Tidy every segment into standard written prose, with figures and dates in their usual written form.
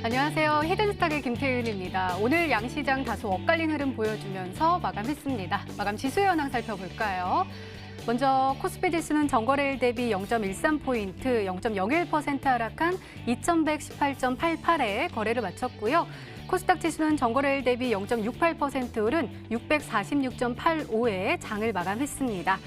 안녕하세요. 히든스탁의 김태윤입니다. 오늘 양시장 다소 엇갈린 흐름 보여주면서 마감했습니다. 마감 지수 현황 살펴볼까요? 먼저 코스피 지수는 전거래일 대비 0.13포인트, 0.01% 하락한 2118.88에 거래를 마쳤고요. 코스닥 지수는 전거래일 대비 0.68% 오른 646.85에 장을 마감했습니다.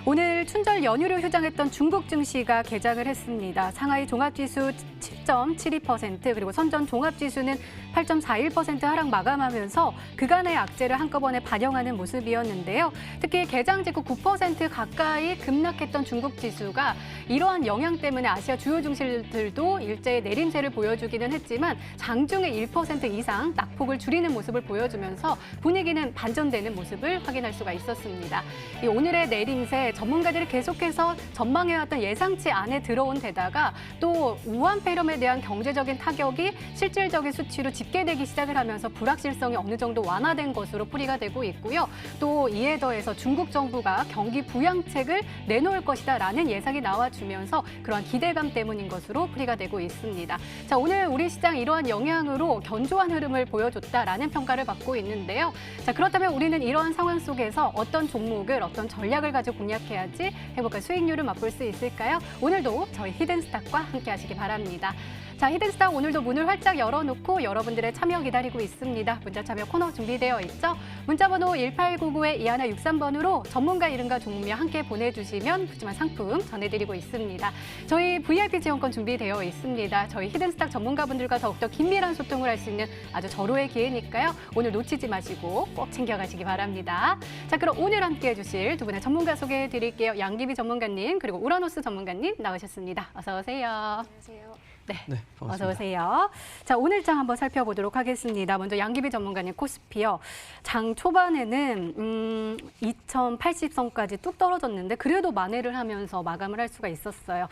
오늘 춘절 연휴로 휴장했던 중국 증시가 개장을 했습니다. 상하이 종합지수 7.72%, 그리고 선전 종합지수는 8.41% 하락 마감하면서 그간의 악재를 한꺼번에 반영하는 모습이었는데요. 특히 개장 직후 9% 가까이 급락했던 중국 지수가 이러한 영향 때문에 아시아 주요 증시들도 일제히 내림세를 보여주기는 했지만 장중에 1% 이상 낙폭을 줄이는 모습을 보여주면서 분위기는 반전되는 모습을 확인할 수가 있었습니다. 이 오늘의 내림세, 전문가들이 계속해서 전망해왔던 예상치 안에 들어온 데다가 또 우한 폐렴에 대한 경제적인 타격이 실질적인 수치로 집계되기 시작을 하면서 불확실성이 어느 정도 완화된 것으로 풀이가 되고 있고요. 또 이에 더해서 중국 정부가 경기 부양책을 내놓을 것이다라는 예상이 나와주면서 그러한 기대감 때문인 것으로 풀이가 되고 있습니다. 자, 오늘 우리 시장 이러한 영향으로 견조한 흐름을 보여줬다라는 평가를 받고 있는데요. 자, 그렇다면 우리는 이러한 상황 속에서 어떤 종목을, 어떤 전략을 가지고 공략해야지 행복한 수익률을 맛볼 수 있을까요? 오늘도 저희 히든스탁과 함께 하시기 바랍니다. 자, 히든스탁 오늘도 문을 활짝 열어놓고 여러분들의 참여 기다리고 있습니다. 문자 참여 코너 준비되어 있죠? 문자번호 1899-2163번으로 전문가 이름과 종목명 함께 보내주시면 푸짐한 상품 전해드리고 있습니다. 저희 VIP 지원권 준비되어 있습니다. 저희 히든스탁 전문가분들과 더욱더 긴밀한 소통을 할 수 있는 아주 절호의 기회니까요. 오늘 놓치지 마시고 꼭 챙겨가시기 바랍니다. 자, 그럼 오늘 함께해 주실 두 분의 전문가 소개해 드릴게요. 양기비 전문가님 그리고 우라노스 전문가님 나오셨습니다. 어서 오세요. 안녕하세요. 네, 반갑습니다. 어서 오세요. 자, 오늘 장 한번 살펴보도록 하겠습니다. 먼저 양기비 전문가님 코스피요. 장 초반에는 2080선까지 뚝 떨어졌는데 그래도 만회를 하면서 마감을 할 수가 있었어요.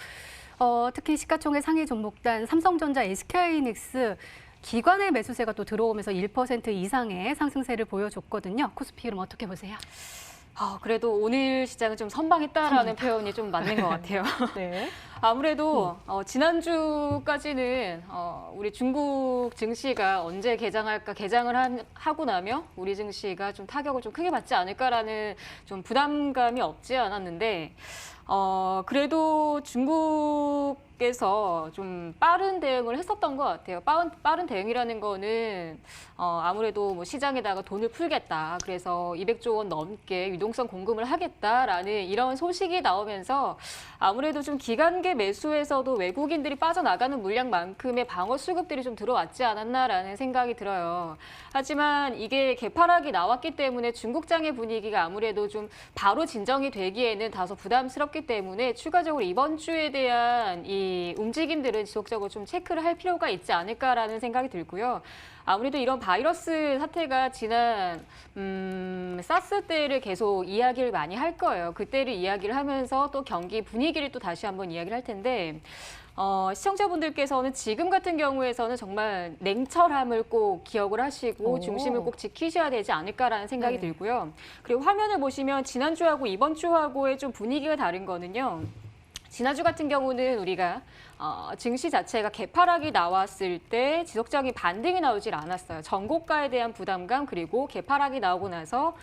특히 시가총액 상위 종목단 삼성전자, SK하이닉스 기관의 매수세가 또 들어오면서 1% 이상의 상승세를 보여줬거든요. 코스피 그럼 어떻게 보세요? 그래도 오늘 시장은 좀 선방했다라는 표현이 좀 맞는 것 같아요. 네. 아무래도 지난주까지는 우리 중국 증시가 언제 개장할까, 개장을 하고 나면 우리 증시가 좀 타격을 좀 크게 받지 않을까라는 좀 부담감이 없지 않았는데 그래도 중국에서 좀 빠른 대응을 했었던 것 같아요. 빠른 대응이라는 거는 아무래도 뭐 시장에다가 돈을 풀겠다. 그래서 200조 원 넘게 유동성 공급을 하겠다라는 이런 소식이 나오면서 아무래도 좀 기관계 매수에서도 외국인들이 빠져나가는 물량만큼의 방어 수급들이 좀 들어왔지 않았나라는 생각이 들어요. 하지만 이게 개파락이 나왔기 때문에 중국장의 분위기가 아무래도 좀 바로 진정이 되기에는 다소 부담스럽기 때문에 추가적으로 이번 주에 대한 이 움직임들은 지속적으로 좀 체크를 할 필요가 있지 않을까라는 생각이 들고요. 아무래도 이런 바이러스 사태가 지난 사스 때를 계속 이야기를 많이 할 거예요. 그때를 이야기를 하면서 또 경기 분위기를 또 다시 한번 이야기를 할 텐데 시청자분들께서는 지금 같은 경우에서는 정말 냉철함을 꼭 기억을 하시고 중심을 꼭 지키셔야 되지 않을까라는 생각이 들고요. 그리고 화면을 보시면 지난주하고 이번 주하고의 좀 분위기가 다른 거는요. 지난주 같은 경우는 우리가 증시 자체가 개파락이 나왔을 때 지속적인 반등이 나오질 않았어요. 전고가에 대한 부담감 그리고 개파락이 나오고 나서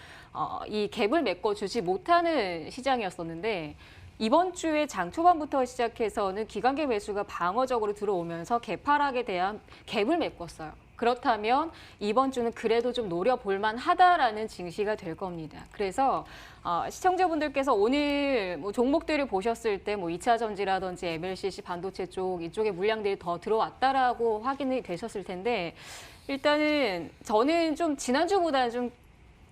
이 갭을 메꿔주지 못하는 시장이었었는데 이번 주에 장 초반부터 시작해서는 기관계 매수가 방어적으로 들어오면서 개파락에 대한 갭을 메꿨어요. 그렇다면 이번 주는 그래도 좀 노려볼 만하다라는 증시가 될 겁니다. 그래서 시청자분들께서 오늘 뭐 종목들을 보셨을 때 뭐 2차 전지라든지 MLCC 반도체 쪽 이쪽에 물량들이 더 들어왔다라고 확인이 되셨을 텐데 일단은 저는 좀 지난주보다는 좀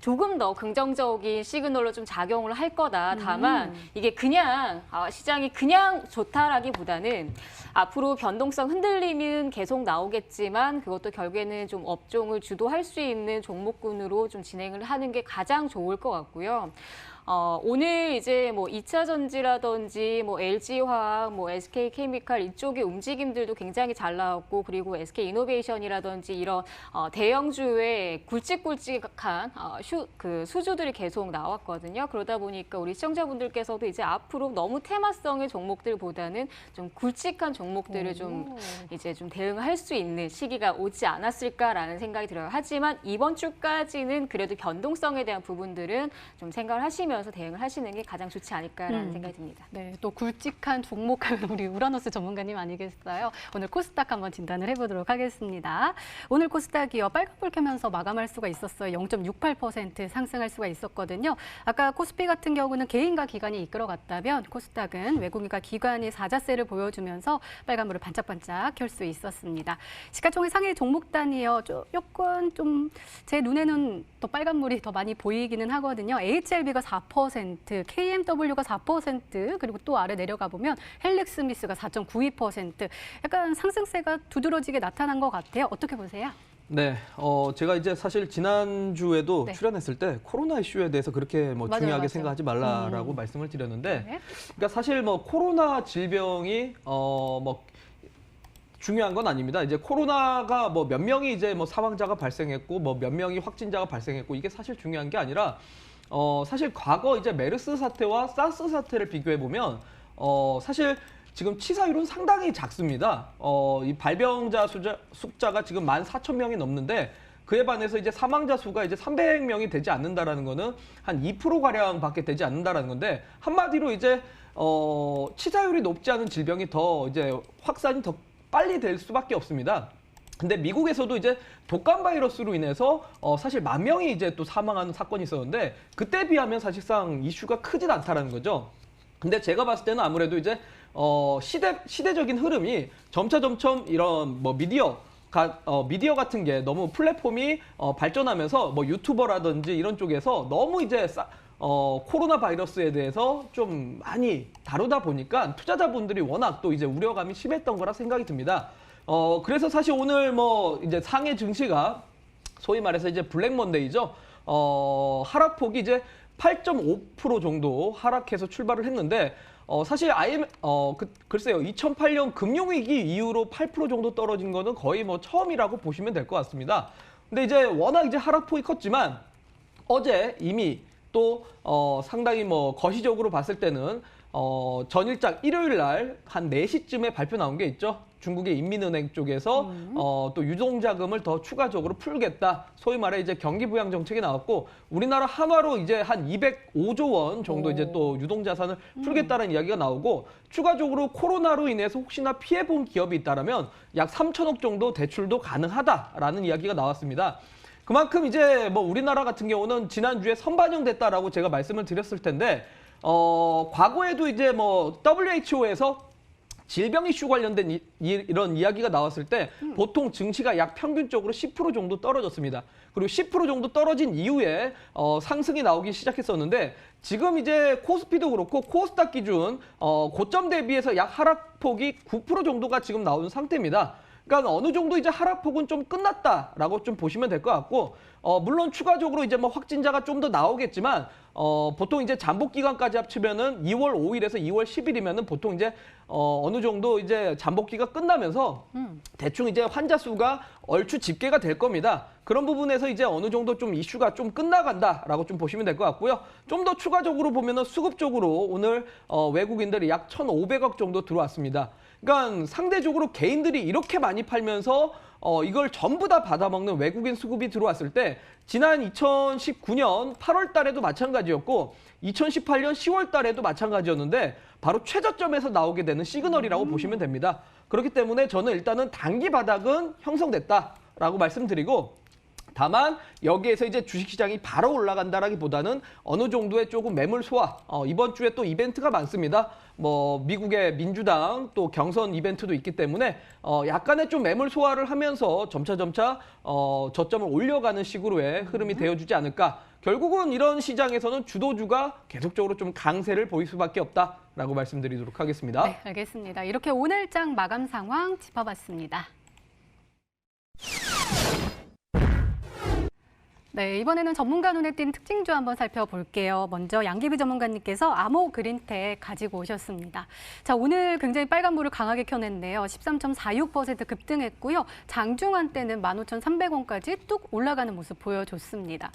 조금 더 긍정적인 시그널로 좀 작용을 할 거다. 다만 이게 그냥 시장이 그냥 좋다라기보다는 앞으로 변동성 흔들림은 계속 나오겠지만 그것도 결국에는 좀 업종을 주도할 수 있는 종목군으로 좀 진행을 하는 게 가장 좋을 것 같고요. 오늘 이제 뭐 2차 전지라든지 뭐 LG화학, 뭐 SK케미칼 이쪽의 움직임들도 굉장히 잘 나왔고, 그리고 SK이노베이션이라든지 이런 대형주의 굵직굵직한 수주들이 계속 나왔거든요. 그러다 보니까 우리 시청자분들께서도 이제 앞으로 너무 테마성의 종목들보다는 좀 굵직한 종목들을 좀 이제 좀 대응할 수 있는 시기가 오지 않았을까라는 생각이 들어요. 하지만 이번 주까지는 그래도 변동성에 대한 부분들은 좀 생각을 하시면서 대응을 하시는 게 가장 좋지 않을까라는 생각이 듭니다. 네, 또 굵직한 종목하면 우리 우라노스 전문가님 아니겠어요? 오늘 코스닥 한번 진단을 해보도록 하겠습니다. 오늘 코스닥이요, 빨간불 켜면서 마감할 수가 있었어요. 0.68% 상승할 수가 있었거든요. 아까 코스피 같은 경우는 개인과 기관이 이끌어갔다면 코스닥은 외국인과 기관이 사자세를 보여주면서 빨간불을 반짝반짝 켤 수 있었습니다. 시가총액 상위 종목 단위요, 조금 좀 제 눈에는 또 빨간불이 더 많이 보이기는 하거든요. HLB가 4%, KMW가 4%, 그리고 또 아래 내려가 보면 헬릭스미스가 4.92%. 약간 상승세가 두드러지게 나타난 것 같아요. 어떻게 보세요? 네, 제가 이제 사실 지난주에도 네. 출연했을 때 코로나 이슈에 대해서 그렇게 뭐 맞아요, 중요하게 맞아요. 생각하지 말라라고 말씀을 드렸는데, 네. 그러니까 사실 뭐 코로나 질병이 뭐 중요한 건 아닙니다. 이제 코로나가 뭐 몇 명이 이제 뭐 사망자가 발생했고 뭐 몇 명이 확진자가 발생했고 이게 사실 중요한 게 아니라 사실 과거 이제 메르스 사태와 사스 사태를 비교해 보면 사실 지금 치사율은 상당히 작습니다. 이 발병자 숫자가 지금 14,000명이 넘는데 그에 반해서 이제 사망자 수가 이제 300명이 되지 않는다라는 거는 한 2% 가량밖에 되지 않는다라는 건데, 한마디로 이제 치사율이 높지 않은 질병이 더 이제 확산이 더 빨리 될 수밖에 없습니다. 근데 미국에서도 이제 독감 바이러스로 인해서 사실 10,000명이 이제 또 사망하는 사건이 있었는데 그때 비하면 사실상 이슈가 크진 않다라는 거죠. 근데 제가 봤을 때는 아무래도 이제 시대적인 흐름이 점점 이런 뭐 미디어 같은 게 너무 플랫폼이 발전하면서 뭐 유튜버라든지 이런 쪽에서 너무 이제 코로나 바이러스에 대해서 좀 많이 다루다 보니까 투자자분들이 워낙 또 이제 우려감이 심했던 거라 생각이 듭니다. 그래서 사실 오늘 뭐 이제 상해 증시가 소위 말해서 이제 블랙 먼데이죠. 하락폭이 이제 8.5% 정도 하락해서 출발을 했는데, 사실 글쎄요, 2008년 금융위기 이후로 8% 정도 떨어진 거는 거의 뭐 처음이라고 보시면 될 것 같습니다. 근데 이제 워낙 이제 하락폭이 컸지만 어제 이미 또 상당히 뭐 거시적으로 봤을 때는 전일장 일요일 날 한 4시쯤에 발표 나온 게 있죠. 중국의 인민은행 쪽에서 또 유동자금을 더 추가적으로 풀겠다. 소위 말해 이제 경기 부양 정책이 나왔고, 우리나라 한화로 이제 한 205조 원 정도 이제 또 유동자산을 풀겠다는 이야기가 나오고, 추가적으로 코로나로 인해서 혹시나 피해 본 기업이 있다라면 약 3천억 정도 대출도 가능하다라는 이야기가 나왔습니다. 그만큼 이제 뭐 우리나라 같은 경우는 지난주에 선반영됐다라고 제가 말씀을 드렸을 텐데, 과거에도 이제 뭐 WHO에서 질병 이슈 관련된 이런 이야기가 나왔을 때 보통 증시가 약 평균적으로 10% 정도 떨어졌습니다. 그리고 10% 정도 떨어진 이후에 상승이 나오기 시작했었는데, 지금 이제 코스피도 그렇고 코스닥 기준 고점 대비해서 약 하락폭이 9% 정도가 지금 나오는 상태입니다. 그러니까 어느 정도 이제 하락폭은 좀 끝났다라고 좀 보시면 될 것 같고, 물론 추가적으로 이제 뭐 확진자가 좀 더 나오겠지만, 보통 이제 잠복 기간까지 합치면은 2월 5일에서 2월 10일이면은 보통 이제 어느 정도 이제 잠복기가 끝나면서 대충 이제 환자 수가 얼추 집계가 될 겁니다. 그런 부분에서 이제 어느 정도 좀 이슈가 좀 끝나간다라고 좀 보시면 될 것 같고요. 좀 더 추가적으로 보면은 수급적으로 오늘 외국인들이 약 1,500억 정도 들어왔습니다. 그러니까 상대적으로 개인들이 이렇게 많이 팔면서 이걸 전부 다 받아먹는 외국인 수급이 들어왔을 때, 지난 2019년 8월 달에도 마찬가지였고 2018년 10월 달에도 마찬가지였는데 바로 최저점에서 나오게 되는 시그널이라고 보시면 됩니다. 그렇기 때문에 저는 일단은 단기 바닥은 형성됐다라고 말씀드리고, 다만 여기에서 이제 주식시장이 바로 올라간다라기보다는 어느 정도의 조금 매물 소화, 이번 주에 또 이벤트가 많습니다. 뭐 미국의 민주당 또 경선 이벤트도 있기 때문에 약간의 좀 매물 소화를 하면서 점차 저점을 올려가는 식으로의 흐름이 되어주지 않을까. 결국은 이런 시장에서는 주도주가 계속적으로 좀 강세를 보일 수밖에 없다라고 말씀드리도록 하겠습니다. 네, 알겠습니다. 이렇게 오늘장 마감 상황 짚어봤습니다. 네, 이번에는 전문가 눈에 띈 특징주 한번 살펴볼게요. 먼저 양기비 전문가님께서 아모 그린텍 가지고 오셨습니다. 자, 오늘 굉장히 빨간불을 강하게 켜냈네요. 13.46% 급등했고요. 장중한 때는 15,300원까지 뚝 올라가는 모습 보여줬습니다.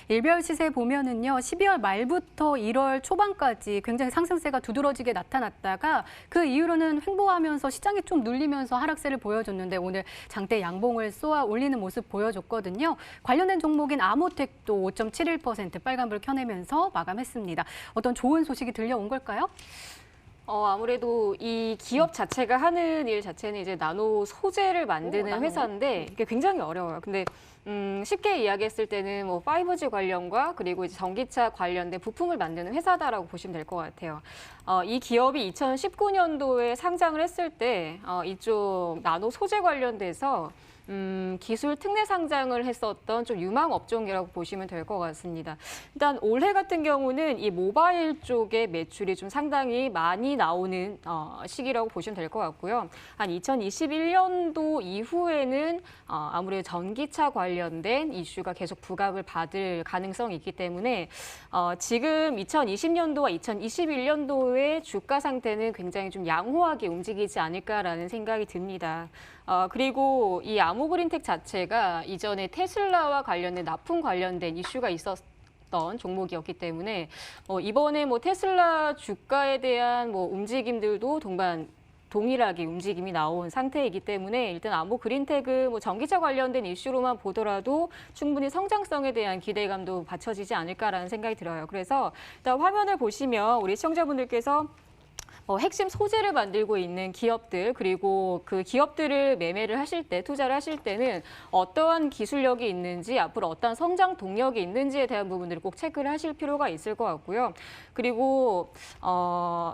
일별 시세 보면은요, 12월 말부터 1월 초반까지 굉장히 상승세가 두드러지게 나타났다가 그 이후로는 횡보하면서 시장이 좀 눌리면서 하락세를 보여줬는데 오늘 장대 양봉을 쏘아 올리는 모습 보여줬거든요. 관련된 종목인 아모텍도 5.71% 빨간불 켜내면서 마감했습니다. 어떤 좋은 소식이 들려온 걸까요? 아무래도 이 기업 자체가 하는 일 자체는 이제 나노 소재를 만드는 나노. 회사인데 이게 굉장히 어려워요. 근데 쉽게 이야기했을 때는 뭐 5G 관련과 그리고 이제 전기차 관련된 부품을 만드는 회사다라고 보시면 될 것 같아요. 이 기업이 2019년도에 상장을 했을 때 이쪽 나노 소재 관련돼서 기술 특례 상장을 했었던 좀 유망 업종이라고 보시면 될 것 같습니다. 일단 올해 같은 경우는 이 모바일 쪽의 매출이 좀 상당히 많이 나오는 시기라고 보시면 될 것 같고요. 한 2021년도 이후에는 아무래도 전기차 관련된 이슈가 계속 부각을 받을 가능성이 있기 때문에 지금 2020년도와 2021년도의 주가 상태는 굉장히 좀 양호하게 움직이지 않을까라는 생각이 듭니다. 그리고 이 아모그린텍 자체가 이전에 테슬라와 관련된 납품 관련된 이슈가 있었던 종목이었기 때문에 이번에 뭐 테슬라 주가에 대한 뭐 움직임들도 동일하게 움직임이 나온 상태이기 때문에 일단 아모그린텍은 뭐 전기차 관련된 이슈로만 보더라도 충분히 성장성에 대한 기대감도 받쳐지지 않을까라는 생각이 들어요. 그래서 일단 화면을 보시면 우리 시청자분들께서 핵심 소재를 만들고 있는 기업들 그리고 그 기업들을 매매를 하실 때 투자를 하실 때는 어떠한 기술력이 있는지 앞으로 어떠한 성장 동력이 있는지에 대한 부분들을 꼭 체크를 하실 필요가 있을 것 같고요. 그리고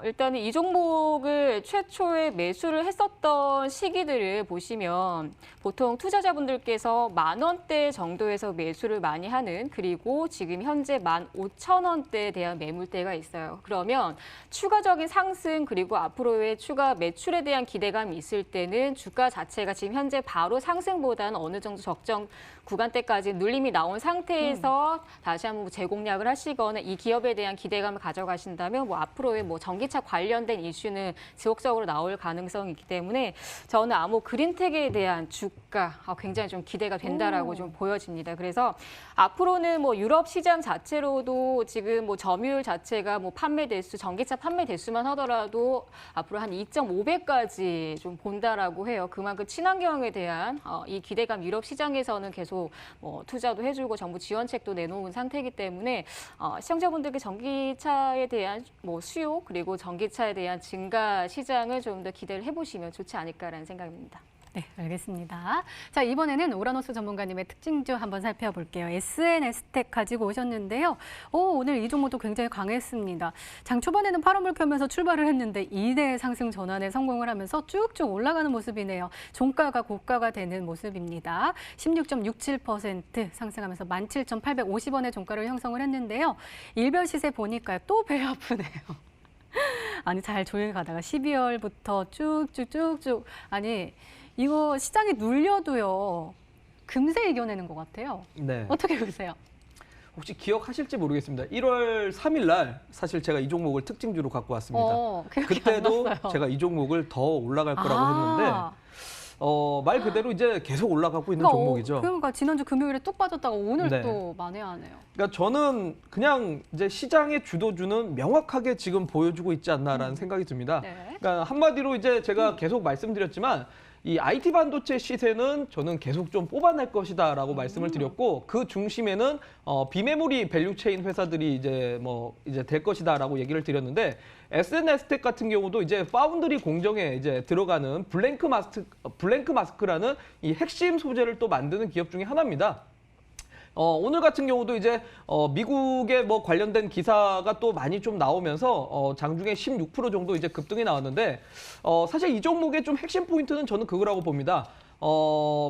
일단은 이 종목을 최초에 매수를 했었던 시기들을 보시면 보통 투자자분들께서 10,000원대 정도에서 매수를 많이 하는 그리고 지금 현재 15,000원대에 대한 매물대가 있어요. 그러면 추가적인 상승 그리고 앞으로의 추가 매출에 대한 기대감이 있을 때는 주가 자체가 지금 현재 바로 상승보다는 어느 정도 적정 구간대까지 눌림이 나온 상태에서 다시 한번 재공략을 하시거나 이 기업에 대한 기대감을 가져가신다면 뭐 앞으로의 뭐 전기차 관련된 이슈는 지속적으로 나올 가능성이 있기 때문에 저는 아모그린텍에 대한 주가 굉장히 좀 기대가 된다라고 좀 보여집니다. 그래서 앞으로는 뭐 유럽 시장 자체로도 지금 뭐 점유율 자체가 뭐 판매 대수, 전기차 판매 대수만 하더라도 앞으로 한 2.5배까지 좀 본다라고 해요. 그만큼 친환경에 대한 이 기대감 유럽 시장에서는 계속 투자도 해주고 정부 지원책도 내놓은 상태이기 때문에 시청자분들께 전기차에 대한 뭐 수요 그리고 전기차에 대한 증가 시장을 좀 더 기대를 해보시면 좋지 않을까라는 생각입니다. 네, 알겠습니다. 자, 이번에는 오라노스 전문가님의 특징주 한번 살펴볼게요. SNS텍 가지고 오셨는데요. 오늘 이 종목도 굉장히 강했습니다. 장 초반에는 파란불 켜면서 출발을 했는데 2대 상승 전환에 성공을 하면서 쭉쭉 올라가는 모습이네요. 종가가 고가가 되는 모습입니다. 16.67% 상승하면서 17,850원의 종가를 형성을 했는데요. 일별 시세 보니까 또 배 아프네요. 아니, 잘 조용히 가다가 12월부터 쭉쭉쭉쭉 아니 이거 시장이 눌려도요. 금세 이겨내는 것 같아요. 네. 어떻게 보세요? 혹시 기억하실지 모르겠습니다. 1월 3일 날 사실 제가 이 종목을 특징주로 갖고 왔습니다. 그때도 제가 이 종목을 더 올라갈 거라고 했는데 말 그대로 이제 계속 올라가고 있는 종목이죠. 그러니까 지난주 금요일에 뚝 빠졌다가 오늘 네. 또 만회하네요. 그러니까 저는 그냥 이제 시장의 주도주는 명확하게 지금 보여주고 있지 않나라는 생각이 듭니다. 네. 그러니까 한마디로 이제 제가 계속 말씀드렸지만 이 IT 반도체 시세는 저는 계속 좀 뽑아낼 것이다라고 말씀을 드렸고 그 중심에는 비메모리 밸류체인 회사들이 이제 될 것이다라고 얘기를 드렸는데 SNS텍 같은 경우도 이제 파운드리 공정에 이제 들어가는 블랭크 마스크라는 이 핵심 소재를 또 만드는 기업 중에 하나입니다. 오늘 같은 경우도 이제 미국에 뭐 관련된 기사가 또 많이 좀 나오면서 장중에 16% 정도 이제 급등이 나왔는데 사실 이 종목의 좀 핵심 포인트는 저는 그거라고 봅니다.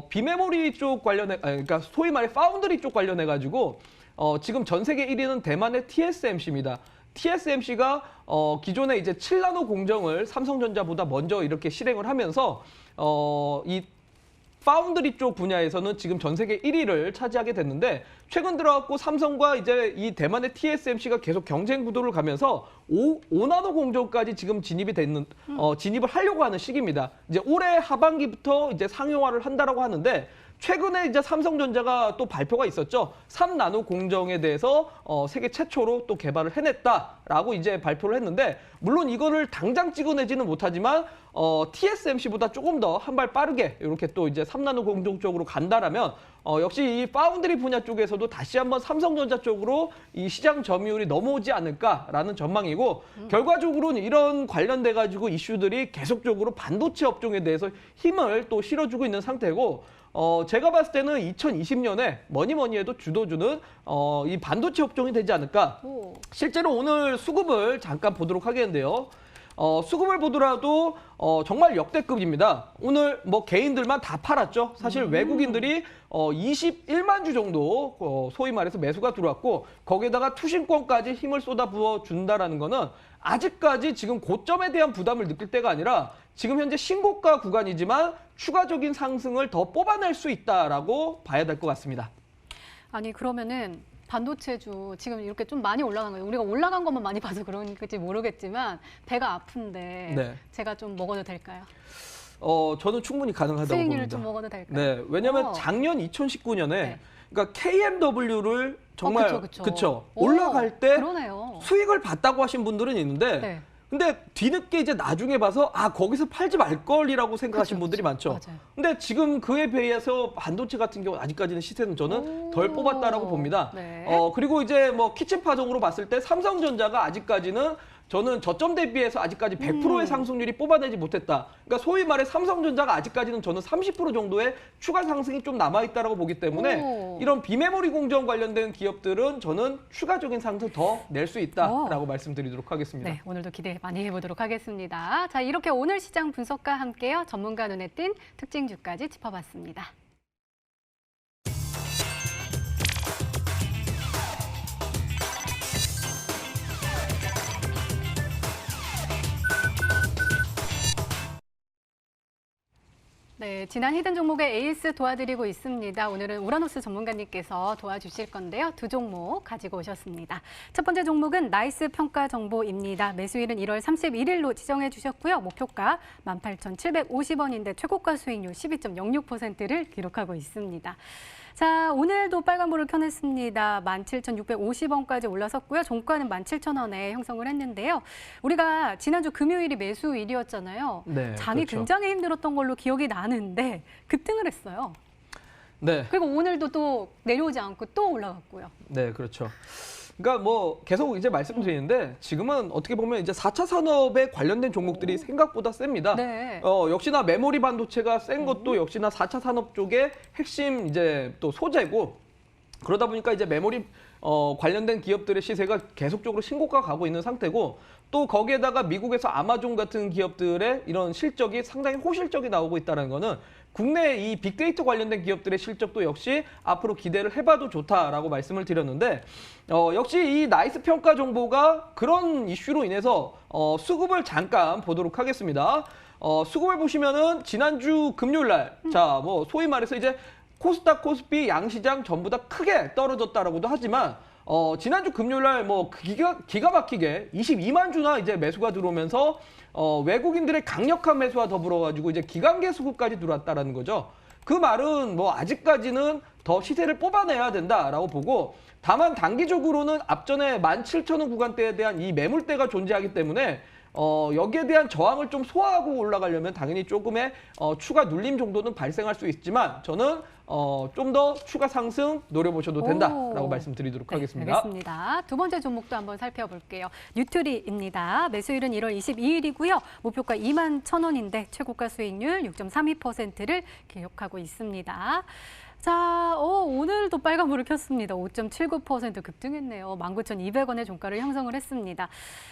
비메모리 쪽 관련해 그러니까 소위 말해 파운드리 쪽 관련해 가지고 지금 전 세계 1위는 대만의 TSMC입니다. TSMC가 기존에 이제 7나노 공정을 삼성전자보다 먼저 이렇게 실행을 하면서 이 파운드리 쪽 분야에서는 지금 전 세계 1위를 차지하게 됐는데 최근 들어갖고 삼성과 이제 이 대만의 TSMC가 계속 경쟁 구도를 가면서 5나노 공정까지 지금 진입을 하려고 하는 시기입니다. 이제 올해 하반기부터 이제 상용화를 한다라고 하는데 최근에 이제 삼성전자가 또 발표가 있었죠. 3나노 공정에 대해서 세계 최초로 또 개발을 해냈다라고 이제 발표를 했는데 물론 이거를 당장 찍어내지는 못하지만 TSMC보다 조금 더 한 발 빠르게 이렇게 또 이제 3나노 공정 쪽으로 간다라면 역시 이 파운드리 분야 쪽에서도 다시 한번 삼성전자 쪽으로 이 시장 점유율이 넘어오지 않을까라는 전망이고 결과적으로는 이런 관련돼 가지고 이슈들이 계속적으로 반도체 업종에 대해서 힘을 또 실어주고 있는 상태고 제가 봤을 때는 2020년에 뭐니 해도 주도주는 이 반도체 업종이 되지 않을까. 실제로 오늘 수급을 잠깐 보도록 하겠는데요. 수급을 보더라도 정말 역대급입니다. 오늘 뭐 개인들만 다 팔았죠. 사실 외국인들이 21만 주 정도 소위 말해서 매수가 들어왔고 거기에다가 투신권까지 힘을 쏟아부어 준다라는 거는 아직까지 지금 고점에 대한 부담을 느낄 때가 아니라 지금 현재 신고가 구간이지만 추가적인 상승을 더 뽑아낼 수 있다라고 봐야 될 것 같습니다. 아니 그러면은 반도체주 지금 이렇게 좀 많이 올라간 거예요. 우리가 올라간 것만 많이 봐서 그런지 모르겠지만 배가 아픈데 네. 제가 좀 먹어도 될까요? 저는 충분히 가능하다고 봅니다. 수익률을 좀 먹어도 될까요? 네, 왜냐하면 작년 2019년에 네. 그러니까 KMW를 정말 그쵸. 올라갈 때 그러네요. 수익을 봤다고 하신 분들은 있는데 네. 근데 뒤늦게 이제 나중에 봐서 거기서 팔지 말 걸이라고 생각하신 그쵸, 분들이 많죠. 맞아요. 근데 지금 그에 비해서 반도체 같은 경우 아직까지는 시세는 저는 덜 뽑았다라고 봅니다. 네. 그리고 이제 뭐 키친 파종으로 봤을 때 삼성전자가 아직까지는 저는 저점 대비해서 아직까지 100%의 상승률이 뽑아내지 못했다. 그러니까 소위 말해 삼성전자가 아직까지는 저는 30% 정도의 추가 상승이 좀 남아있다라고 보기 때문에 이런 비메모리 공정 관련된 기업들은 저는 추가적인 상승 더 낼 수 있다라고 말씀드리도록 하겠습니다. 네, 오늘도 기대 많이 해보도록 하겠습니다. 자, 이렇게 오늘 시장 분석과 함께요. 전문가 눈에 띈 특징주까지 짚어봤습니다. 네, 지난 히든 종목의 에이스 도와드리고 있습니다. 오늘은 우라노스 전문가님께서 도와주실 건데요. 두 종목 가지고 오셨습니다. 첫 번째 종목은 나이스 평가 정보입니다. 매수일은 1월 31일로 지정해 주셨고요. 목표가 18,750원인데 최고가 수익률 12.06%를 기록하고 있습니다. 자, 오늘도 빨간불을 켜냈습니다. 17,650원까지 올라섰고요. 종가는 17,000원에 형성을 했는데요. 우리가 지난주 금요일이 매수일이었잖아요. 네, 장이 그렇죠. 굉장히 힘들었던 걸로 기억이 나는데 급등을 했어요. 네. 그리고 오늘도 또 내려오지 않고 또 올라갔고요. 네, 그렇죠. 그러니까 뭐 계속 이제 말씀드리는데 지금은 어떻게 보면 이제 4차 산업에 관련된 종목들이 생각보다 셉니다. 네. 역시나 메모리 반도체가 센 것도 역시나 4차 산업 쪽의 핵심 이제 또 소재고 그러다 보니까 이제 메모리 관련된 기업들의 시세가 계속적으로 신고가 가고 있는 상태고 또 거기에다가 미국에서 아마존 같은 기업들의 이런 실적이 상당히 호실적이 나오고 있다는 거는 국내 이 빅데이터 관련된 기업들의 실적도 역시 앞으로 기대를 해봐도 좋다라고 말씀을 드렸는데 역시 이 나이스 평가 정보가 그런 이슈로 인해서 수급을 잠깐 보도록 하겠습니다. 수급을 보시면은 지난주 금요일 날, 자, 뭐 소위 말해서 이제 코스닥, 코스피, 양시장 전부 다 크게 떨어졌다라고도 하지만 지난주 금요일 날 뭐 기가 막히게 22만 주나 이제 매수가 들어오면서 외국인들의 강력한 매수와 더불어 가지고 이제 기관계 수급까지 들어왔다라는 거죠. 그 말은 뭐 아직까지는 더 시세를 뽑아내야 된다라고 보고 다만 단기적으로는 앞전에 17,000원 구간대에 대한 이 매물대가 존재하기 때문에 여기에 대한 저항을 좀 소화하고 올라가려면 당연히 조금의 추가 눌림 정도는 발생할 수 있지만 저는 좀 더 추가 상승 노려보셔도 된다라고 말씀드리도록 하겠습니다. 알겠습니다. 두 번째 종목도 한번 살펴볼게요. 뉴트리입니다. 매수일은 1월 22일이고요. 목표가 21,000원인데 최고가 수익률 6.32%를 기록하고 있습니다. 자, 오늘도 빨간불을 켰습니다. 5.79% 급등했네요. 19,200원의 종가를 형성을 했습니다.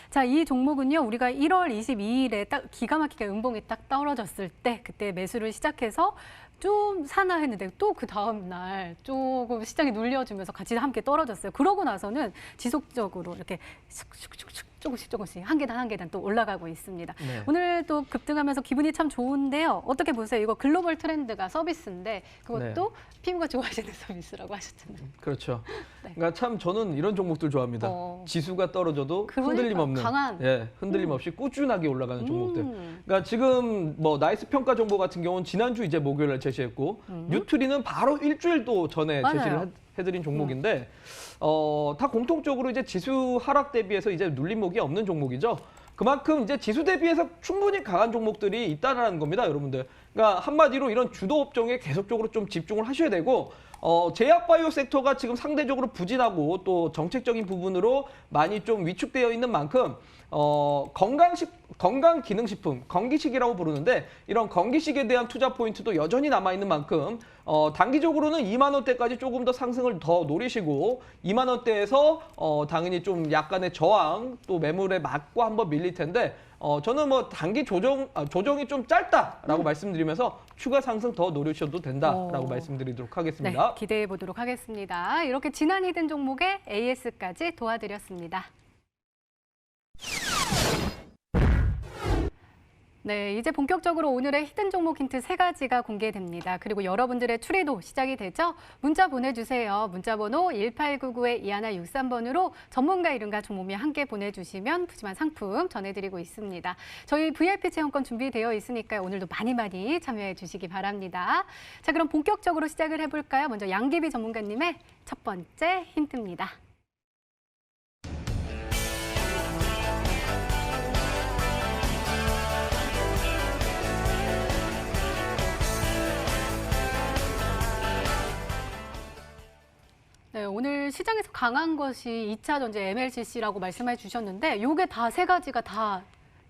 자, 이 종목은요, 우리가 1월 22일에 딱 기가 막히게 음봉이 딱 떨어졌을 때 그때 매수를 시작해서 좀 사나 했는데 또 그 다음 날 조금 시장이 눌려주면서 같이 함께 떨어졌어요. 그러고 나서는 지속적으로 이렇게 슉슉슉슉 조금씩 한 계단 한 계단 또 올라가고 있습니다. 네. 오늘 또 급등하면서 기분이 참 좋은데요. 어떻게 보세요? 이거 글로벌 트렌드가 서비스인데 그것도 피부가 좋아지는 서비스라고 하셨잖아요. 그렇죠. 네. 그러니까 참 저는 이런 종목들 좋아합니다. 지수가 떨어져도 그러니까, 흔들림 없는, 강한. 예, 흔들림 없이 꾸준하게 올라가는 종목들. 그러니까 지금 뭐 나이스 평가 정보 같은 경우는 지난주 이제 목요일에 제시했고 뉴트리는 바로 일주일도 전에 맞아요. 제시를 해드린 종목인데 다 공통적으로 이제 지수 하락 대비해서 이제 눌림목이 없는 종목이죠. 그만큼 이제 지수 대비해서 충분히 강한 종목들이 있다는 겁니다, 여러분들. 그러니까 한마디로 이런 주도 업종에 계속적으로 좀 집중을 하셔야 되고 제약바이오 섹터가 지금 상대적으로 부진하고 또 정책적인 부분으로 많이 좀 위축되어 있는 만큼 건강기능식품, 건기식이라고 부르는데 이런 건기식에 대한 투자 포인트도 여전히 남아있는 만큼 단기적으로는 2만 원대까지 조금 더 상승을 더 노리시고 2만 원대에서 당연히 좀 약간의 저항 또 매물에 맞고 한번 밀릴 텐데 저는 뭐 단기 조정이 좀 짧다라고 말씀드리면서 추가 상승 더 노리셔도 된다라고 말씀드리도록 하겠습니다. 네, 기대해 보도록 하겠습니다. 이렇게 지난 히든 종목에 AS까지 도와드렸습니다. 네, 이제 본격적으로 오늘의 히든 종목 힌트 3가지가 공개됩니다. 그리고 여러분들의 추리도 시작이 되죠? 문자 보내주세요. 문자 번호 1899-2163번으로 전문가 이름과 종목명 함께 보내주시면 푸짐한 상품 전해드리고 있습니다. 저희 VIP 체험권 준비되어 있으니까 오늘도 많이 참여해 주시기 바랍니다. 자, 그럼 본격적으로 시작을 해볼까요? 먼저 양기비 전문가님의 첫 번째 힌트입니다. 네, 오늘 시장에서 강한 것이 2차 전지 MLCC라고 말씀해 주셨는데 요게 다 3가지가 다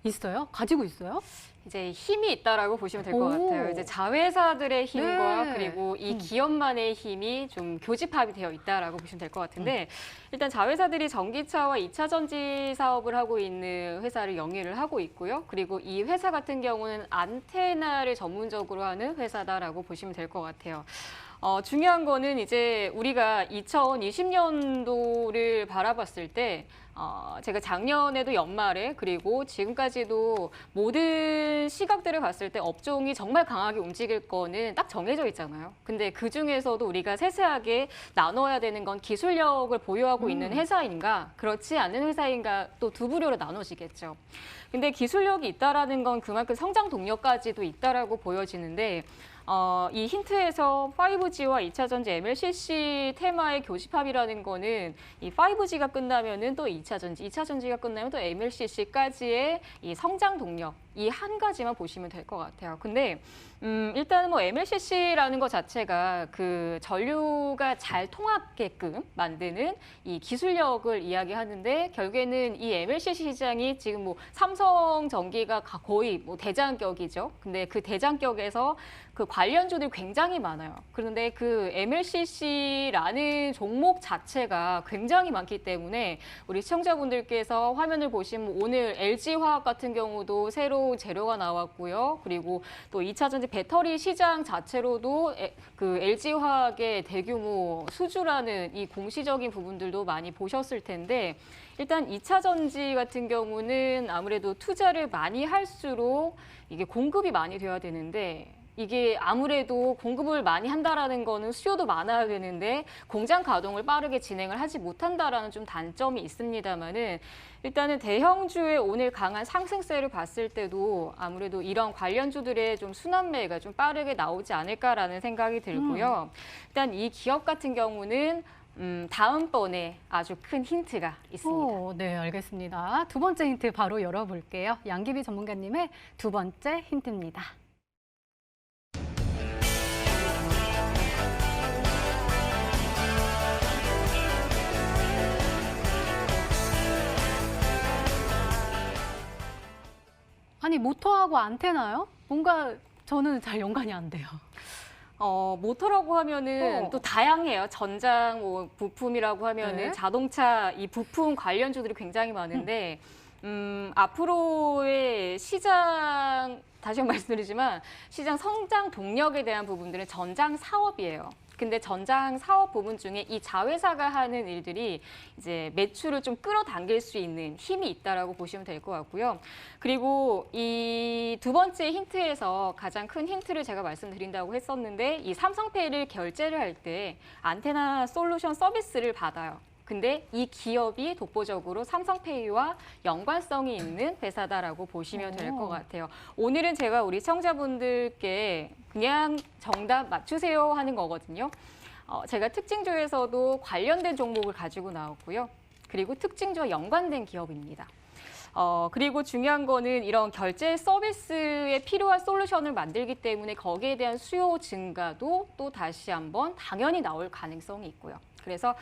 있어요? 가지고 있어요? 이제 힘이 있다라고 보시면 될 것 오. 같아요. 이제 자회사들의 힘과 네. 그리고 이 기업만의 힘이 좀 교집합이 되어 있다라고 보시면 될 것 같은데 일단 자회사들이 전기차와 2차 전지 사업을 하고 있는 회사를 영위를 하고 있고요. 그리고 이 회사 같은 경우는 안테나를 전문적으로 하는 회사다라고 보시면 될 것 같아요. 중요한 거는 이제 우리가 2020년도를 바라봤을 때 제가 작년에도 연말에 그리고 지금까지도 모든 시각들을 봤을 때 업종이 정말 강하게 움직일 거는 딱 정해져 있잖아요. 근데 그 중에서도 우리가 세세하게 나눠야 되는 건 기술력을 보유하고 있는 회사인가 그렇지 않은 회사인가 또 두 부류로 나눠지겠죠. 근데 기술력이 있다라는 건 그만큼 성장 동력까지도 있다라고 보여지는데 이 힌트에서 5G와 2차 전지 MLCC 테마의 교집합이라는 거는 이 5G가 끝나면은 또 2차 전지, 2차 전지가 끝나면 또 MLCC까지의 이 성장 동력 이 한 가지만 보시면 될 것 같아요. 근데 일단은 뭐 MLCC라는 것 자체가 그 전류가 잘 통하게끔 만드는 이 기술력을 이야기하는데 결국에는 이 MLCC 시장이 지금 뭐 삼성전기가 거의 뭐 대장격이죠. 근데 그 대장격에서 그 관련주들이 굉장히 많아요. 그런데 그 MLCC라는 종목 자체가 굉장히 많기 때문에 우리 시청자분들께서 화면을 보시면 오늘 LG화학 같은 경우도 새로운 재료가 나왔고요. 그리고 또 2차 전지 배터리 시장 자체로도 그 LG화학의 대규모 수주라는 이 공시적인 부분들도 많이 보셨을 텐데 일단 2차 전지 같은 경우는 아무래도 투자를 많이 할수록 이게 공급이 많이 돼야 되는데 이게 아무래도 공급을 많이 한다라는 거는 수요도 많아야 되는데 공장 가동을 빠르게 진행을 하지 못한다라는 좀 단점이 있습니다만은 일단은 대형주의 오늘 강한 상승세를 봤을 때도 아무래도 이런 관련주들의 좀 순환매가 좀 빠르게 나오지 않을까라는 생각이 들고요. 일단 이 기업 같은 경우는 다음번에 아주 큰 힌트가 있습니다. 네, 알겠습니다. 두 번째 힌트 바로 열어볼게요. 양기비 전문가님의 두 번째 힌트입니다. 아니, 모터하고 안테나요? 뭔가 저는 잘 연관이 안 돼요. 모터라고 하면은 또 다양해요. 전장 뭐 부품이라고 하면은 네. 자동차 이 부품 관련주들이 굉장히 많은데 앞으로의 시장 다시 한번 말씀드리지만 시장 성장 동력에 대한 부분들은 전장 사업이에요. 근데 전장 사업 부문 중에 이 자회사가 하는 일들이 이제 매출을 좀 끌어당길 수 있는 힘이 있다라고 보시면 될 것 같고요. 그리고 이 두 번째 힌트에서 가장 큰 힌트를 제가 말씀드린다고 했었는데 이 삼성페이를 결제를 할 때 안테나 솔루션 서비스를 받아요. 근데 이 기업이 독보적으로 삼성페이와 연관성이 있는 회사다라고 보시면 될 것 같아요. 오늘은 제가 우리 시청자분들께 그냥 정답 맞추세요 하는 거거든요. 제가 특징주에서도 관련된 종목을 가지고 나왔고요. 그리고 특징주와 연관된 기업입니다. 그리고 중요한 거는 이런 결제 서비스에 필요한 솔루션을 만들기 때문에 거기에 대한 수요 증가도 또 다시 한번 당연히 나올 가능성이 있고요. 그래서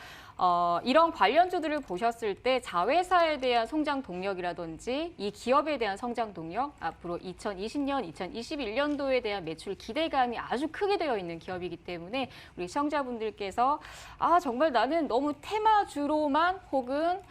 이런 관련주들을 보셨을 때 자회사에 대한 성장 동력이라든지 이 기업에 대한 성장 동력, 앞으로 2020년, 2021년도에 대한 매출 기대감이 아주 크게 되어 있는 기업이기 때문에 우리 시청자분들께서 정말 나는 너무 테마주로만 혹은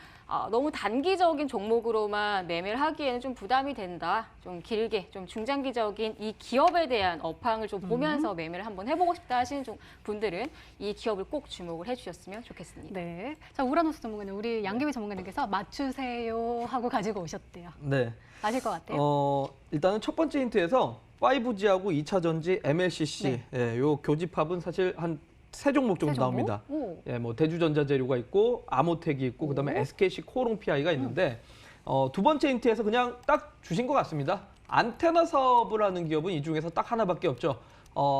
너무 단기적인 종목으로만 매매를 하기에는 좀 부담이 된다. 좀 길게, 좀 중장기적인 이 기업에 대한 업황을 좀 보면서 매매를 한번 해보고 싶다 하시는 분들은 이 기업을 꼭 주목을 해주셨으면 좋겠습니다. 네. 자, 우라노스 전문가님, 우리 양기비 전문가님께서 맞추세요 하고 가지고 오셨대요. 네. 아실 것 같아요. 일단은 첫 번째 힌트에서 5G하고 2차 전지, MLCC, 네. 요 교집합은 사실 한 세 종목 정도 세 종목? 나옵니다. 오. 예, 뭐 대주전자재료가 있고 아모텍이 있고 그다음에 오. SKC 코오롱 PI가 있는데 두 번째 힌트에서 그냥 딱 주신 것 같습니다. 안테나 사업을 하는 기업은 이 중에서 딱 하나밖에 없죠.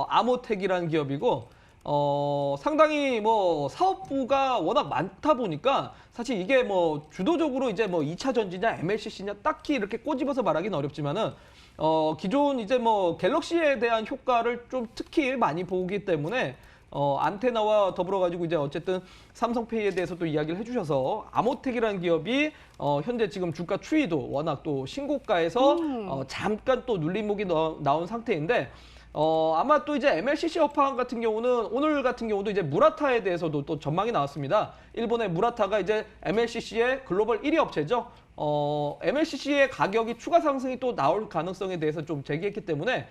아모텍이라는 기업이고 상당히 뭐 사업부가 워낙 많다 보니까 사실 이게 뭐 주도적으로 이제 뭐 2차 전지냐 MLCC냐 딱히 이렇게 꼬집어서 말하기는 어렵지만은 기존 이제 뭐 갤럭시에 대한 효과를 좀 특히 많이 보기 때문에 안테나와 더불어 가지고 이제 어쨌든 삼성페이에 대해서 또 이야기를 해주셔서 아모텍이라는 기업이 현재 지금 주가 추이도 워낙 또 신고가에서 잠깐 또 눌림목이 나온 상태인데 아마 또 이제 MLCC 업황 같은 경우는 오늘 같은 경우도 이제 무라타에 대해서도 또 전망이 나왔습니다. 일본의 무라타가 이제 MLCC의 글로벌 1위 업체죠. MLCC의 가격이 추가 상승이 또 나올 가능성에 대해서 좀 제기했기 때문에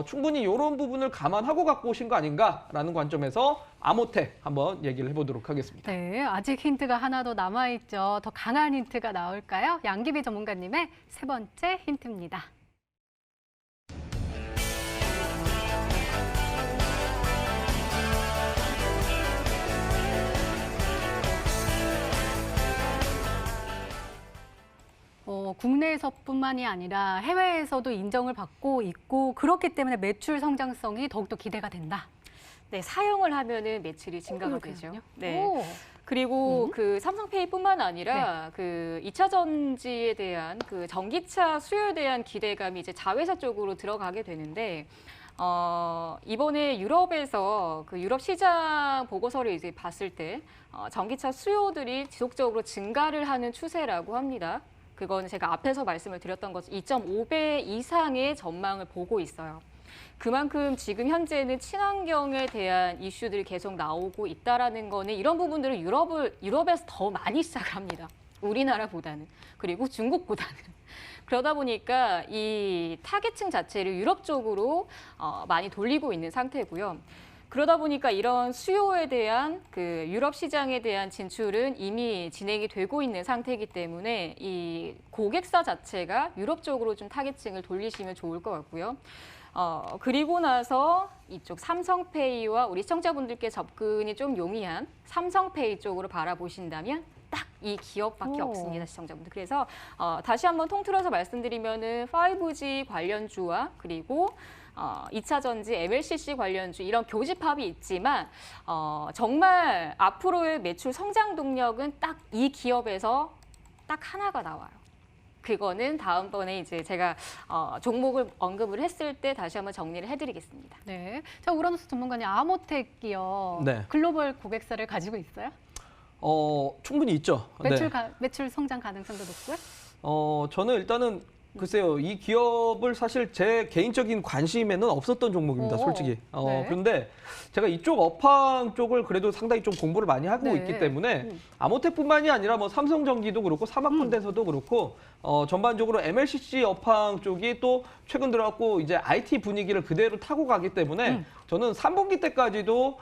충분히 이런 부분을 감안하고 갖고 오신 거 아닌가라는 관점에서 아모텍 한번 얘기를 해보도록 하겠습니다. 네, 아직 힌트가 하나 더 남아있죠. 더 강한 힌트가 나올까요? 양기비 전문가님의 세 번째 힌트입니다. 국내에서뿐만이 아니라 해외에서도 인정을 받고 있고 그렇기 때문에 매출 성장성이 더욱더 기대가 된다. 네, 사용을 하면은 매출이 증가가 그렇군요. 되죠. 네. 오. 그리고 그 삼성페이뿐만 아니라 그 2차 전지에 대한 그 전기차 수요에 대한 기대감이 이제 자회사 쪽으로 들어가게 되는데 이번에 유럽에서 그 유럽 시장 보고서를 이제 봤을 때 전기차 수요들이 지속적으로 증가를 하는 추세라고 합니다. 그건 제가 앞에서 말씀을 드렸던 것처럼 2.5배 이상의 전망을 보고 있어요. 그만큼 지금 현재는 친환경에 대한 이슈들이 계속 나오고 있다라는 거는 이런 부분들을 유럽에서 더 많이 시작합니다. 우리나라보다는. 그리고 중국보다는. 그러다 보니까 이 타겟층 자체를 유럽 쪽으로 많이 돌리고 있는 상태고요. 그러다 보니까 이런 수요에 대한 그 유럽 시장에 대한 진출은 이미 진행이 되고 있는 상태이기 때문에 이 고객사 자체가 유럽 쪽으로 좀 타겟층을 돌리시면 좋을 것 같고요. 그리고 나서 이쪽 삼성페이와 우리 시청자분들께 접근이 좀 용이한 삼성페이 쪽으로 바라보신다면 딱 이 기업밖에 없습니다, 시청자분들. 그래서 다시 한번 통틀어서 말씀드리면은 5G 관련주와 그리고 2차 전지, MLCC 관련주 이런 교집합이 있지만 정말 앞으로의 매출 성장 동력은 딱 이 기업에서 딱 하나가 나와요. 그거는 다음번에 이제 제가 종목을 언급을 했을 때 다시 한번 정리를 해드리겠습니다. 네. 자, 우라노스 전문가님, 아모텍이요. 네. 글로벌 고객사를 가지고 있어요? 충분히 있죠. 네. 매출 성장 가능성도 높고요? 저는 일단은 글쎄요, 이 기업을 사실 제 개인적인 관심에는 없었던 종목입니다, 오, 솔직히. 네. 그런데 제가 이쪽 업황 쪽을 그래도 상당히 좀 공부를 많이 하고 네. 있기 때문에 아모텍뿐만이 아니라 뭐 삼성전기도 그렇고 사막콘덴서도 그렇고 전반적으로 MLCC 업황 쪽이 또 최근 들어갖고 이제 IT 분위기를 그대로 타고 가기 때문에 저는 3분기 때까지도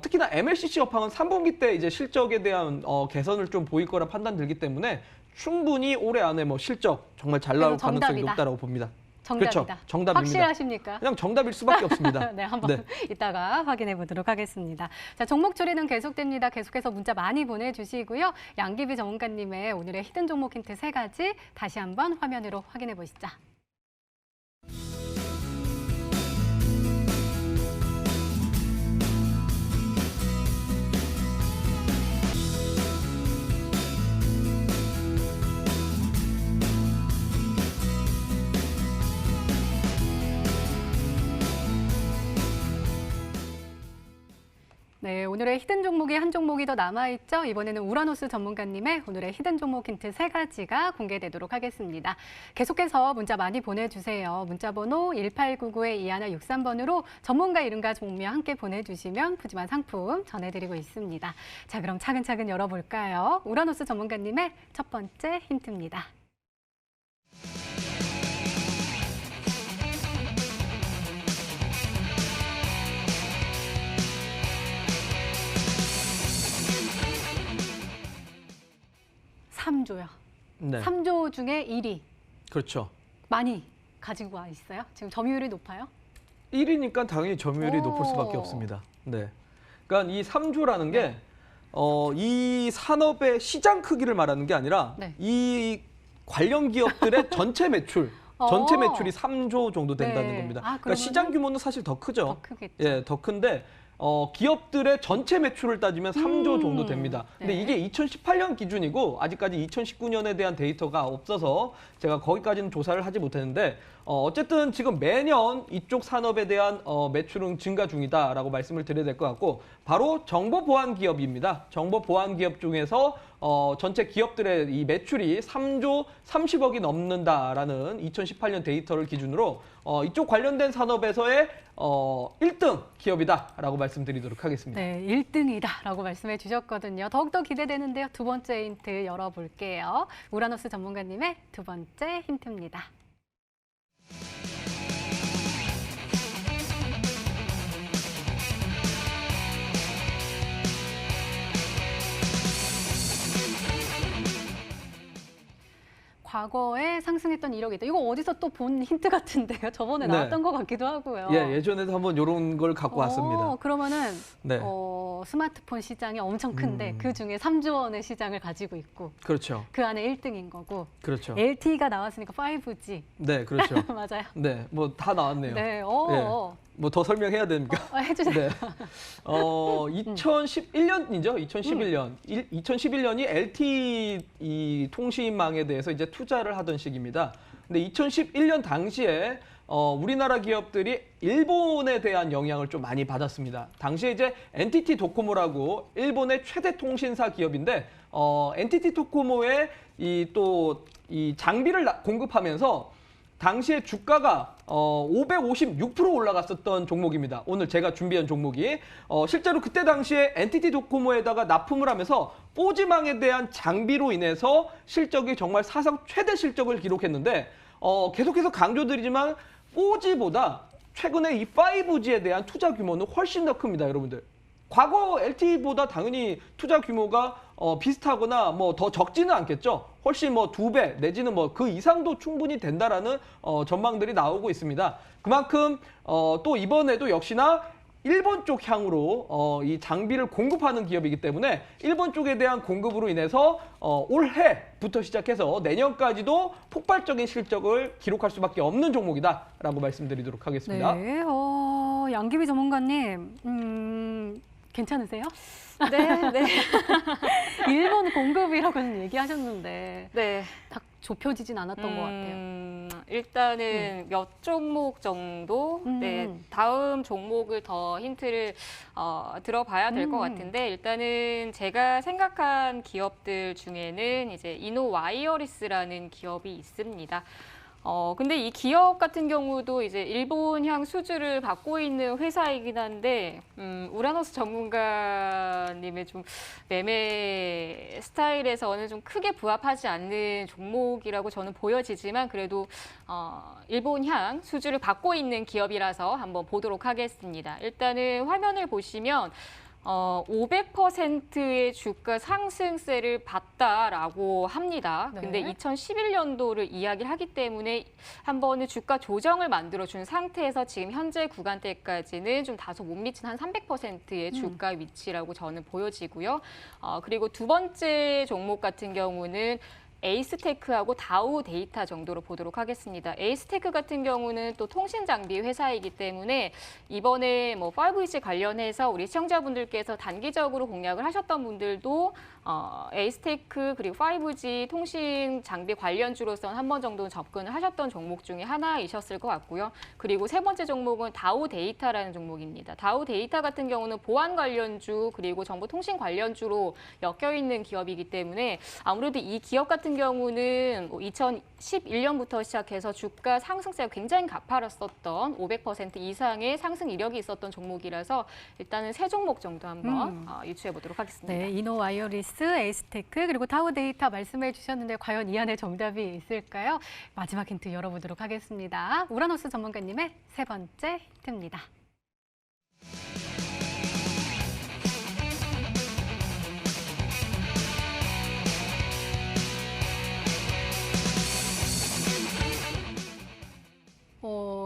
특히나 MLCC 업황은 3분기 때 이제 실적에 대한 개선을 좀 보일 거라 판단 들기 때문에 충분히 올해 안에 뭐 실적 정말 잘 나올 그래서 가능성이 정답이다. 높다라고 봅니다. 정답이다. 그렇죠. 정답입니다. 확실하십니까? 그냥 정답일 수밖에 없습니다. 네, 한번 네. 이따가 확인해 보도록 하겠습니다. 자, 종목 추리는 계속됩니다. 계속해서 문자 많이 보내주시고요. 양기비 전문가님의 오늘의 히든 종목 힌트 3가지 다시 한번 화면으로 확인해 보시죠. 네, 오늘의 히든 종목이 한 종목이 더 남아있죠. 이번에는 우라노스 전문가님의 오늘의 히든 종목 힌트 3가지가 공개되도록 하겠습니다. 계속해서 문자 많이 보내주세요. 문자번호 1899-2163번으로 전문가 이름과 종묘 함께 보내주시면 푸짐한 상품 전해드리고 있습니다. 자, 그럼 차근차근 열어볼까요? 우라노스 전문가님의 첫 번째 힌트입니다. 삼조요 네. 3조 중에 1위. 그렇죠. 많이 가지고 와 있어요? 지금 점유율이 높아요? 1위니까 당연히 점유율이 오. 높을 수밖에 없습니다. 네. 그러니까 이 3조라는 게 이 산업의 시장 크기를 말하는 게 아니라 네. 이 관련 기업들의 전체 매출, 전체 매출이 3조 정도 된다는 네. 겁니다. 아, 그러니까 시장 규모는 사실 더 크죠. 더 크겠죠. 예, 더 큰데 기업들의 전체 매출을 따지면 3조 정도 됩니다. 근데 네. 이게 2018년 기준이고 아직까지 2019년에 대한 데이터가 없어서 제가 거기까지는 조사를 하지 못했는데 어쨌든 지금 매년 이쪽 산업에 대한 매출은 증가 중이다라고 말씀을 드려야 될 것 같고 바로 정보 보안 기업입니다. 정보 보안 기업 중에서 전체 기업들의 이 매출이 3조 30억이 넘는다라는 2018년 데이터를 기준으로 이쪽 관련된 산업에서의 1등 기업이다라고 말씀드리도록 하겠습니다. 네, 1등이다라고 말씀해 주셨거든요. 더욱더 기대되는데요. 두 번째 힌트 열어볼게요. 우라노스 전문가님의 두 번째 힌트입니다. 과거에 상승했던 이력이다. 이거 어디서 또 본 힌트 같은데요? 저번에 네. 나왔던 것 같기도 하고요. 예, 예전에도 한번 이런 걸 갖고 왔습니다. 그러면은 네. 스마트폰 시장이 엄청 큰데 그 중에 3조 원의 시장을 가지고 있고 그렇죠. 그 안에 1등인 거고 그렇죠. LTE가 나왔으니까 5G 네, 그렇죠. 맞아요. 네, 뭐 다 나왔네요. 네, 뭐 더 설명해야 됩니까? 해주세요. 네. 2011년이죠. 2011년. 2011년이 LTE 이 통신망에 대해서 이제 투자를 하던 시기입니다. 근데 2011년 당시에 우리나라 기업들이 일본에 대한 영향을 좀 많이 받았습니다. 당시에 이제 NTT 도코모라고 일본의 최대 통신사 기업인데 NTT 도코모에 이 장비를 공급하면서 당시에 주가가 556% 올라갔었던 종목입니다. 오늘 제가 준비한 종목이 실제로 그때 당시에 NTT 도코모에다가 납품을 하면서 4G망에 대한 장비로 인해서 실적이 정말 사상 최대 실적을 기록했는데 계속해서 강조드리지만 4G보다 최근에 이 5G에 대한 투자 규모는 훨씬 더 큽니다, 여러분들. 과거 LTE보다 당연히 투자 규모가 비슷하거나 뭐 더 적지는 않겠죠. 훨씬 뭐 2배 내지는 뭐 그 이상도 충분히 된다라는 전망들이 나오고 있습니다. 그만큼 또 이번에도 역시나 일본 쪽 향으로 이 장비를 공급하는 기업이기 때문에 일본 쪽에 대한 공급으로 인해서 올해부터 시작해서 내년까지도 폭발적인 실적을 기록할 수밖에 없는 종목이다라고 말씀드리도록 하겠습니다. 네, 양기비 전문가님, 괜찮으세요? 네, 네. 일본 공급이라고는 얘기하셨는데 네. 딱 좁혀지진 않았던 것 같아요. 일단은 몇 종목 정도 네, 다음 종목을 더 힌트를 들어봐야 될 것 같은데 일단은 제가 생각한 기업들 중에는 이제 이노와이어리스라는 기업이 있습니다. 근데 이 기업 같은 경우도 이제 일본향 수주를 받고 있는 회사이긴 한데, 우라노스 전문가님의 좀 매매 스타일에서는 좀 크게 부합하지 않는 종목이라고 저는 보여지지만, 그래도 일본향 수주를 받고 있는 기업이라서 한번 보도록 하겠습니다. 일단은 화면을 보시면 500%의 주가 상승세를 봤다라고 합니다. 근데 네. 2011년도를 이야기하기 때문에 한 번은 주가 조정을 만들어준 상태에서 지금 현재 구간대까지는 좀 다소 못 미친 한 300%의 주가 위치라고 저는 보여지고요. 그리고 두 번째 종목 같은 경우는 에이스테크하고 다우 데이터 정도로 보도록 하겠습니다. 에이스테크 같은 경우는 또 통신 장비 회사이기 때문에 이번에 뭐 5G 관련해서 우리 시청자분들께서 단기적으로 공략을 하셨던 분들도 에이스테크 그리고 5G 통신 장비 관련주로서는 한 번 정도 접근을 하셨던 종목 중에 하나이셨을 것 같고요. 그리고 세 번째 종목은 다우 데이터라는 종목입니다. 다우 데이터 같은 경우는 보안 관련주 그리고 정보통신 관련주로 엮여 있는 기업이기 때문에 아무래도 이 기업 같은 경우는 2011년부터 시작해서 주가 상승세가 굉장히 가파랐었던 500% 이상의 상승 이력이 있었던 종목이라서 일단은 세 종목 정도 한번 유추해 보도록 하겠습니다. 네, 이노와이어리스, 에이스테크 그리고 타우데이터 말씀해 주셨는데 과연 이 안에 정답이 있을까요? 마지막 힌트 열어보도록 하겠습니다. 우라노스 전문가님의 세 번째 힌트입니다.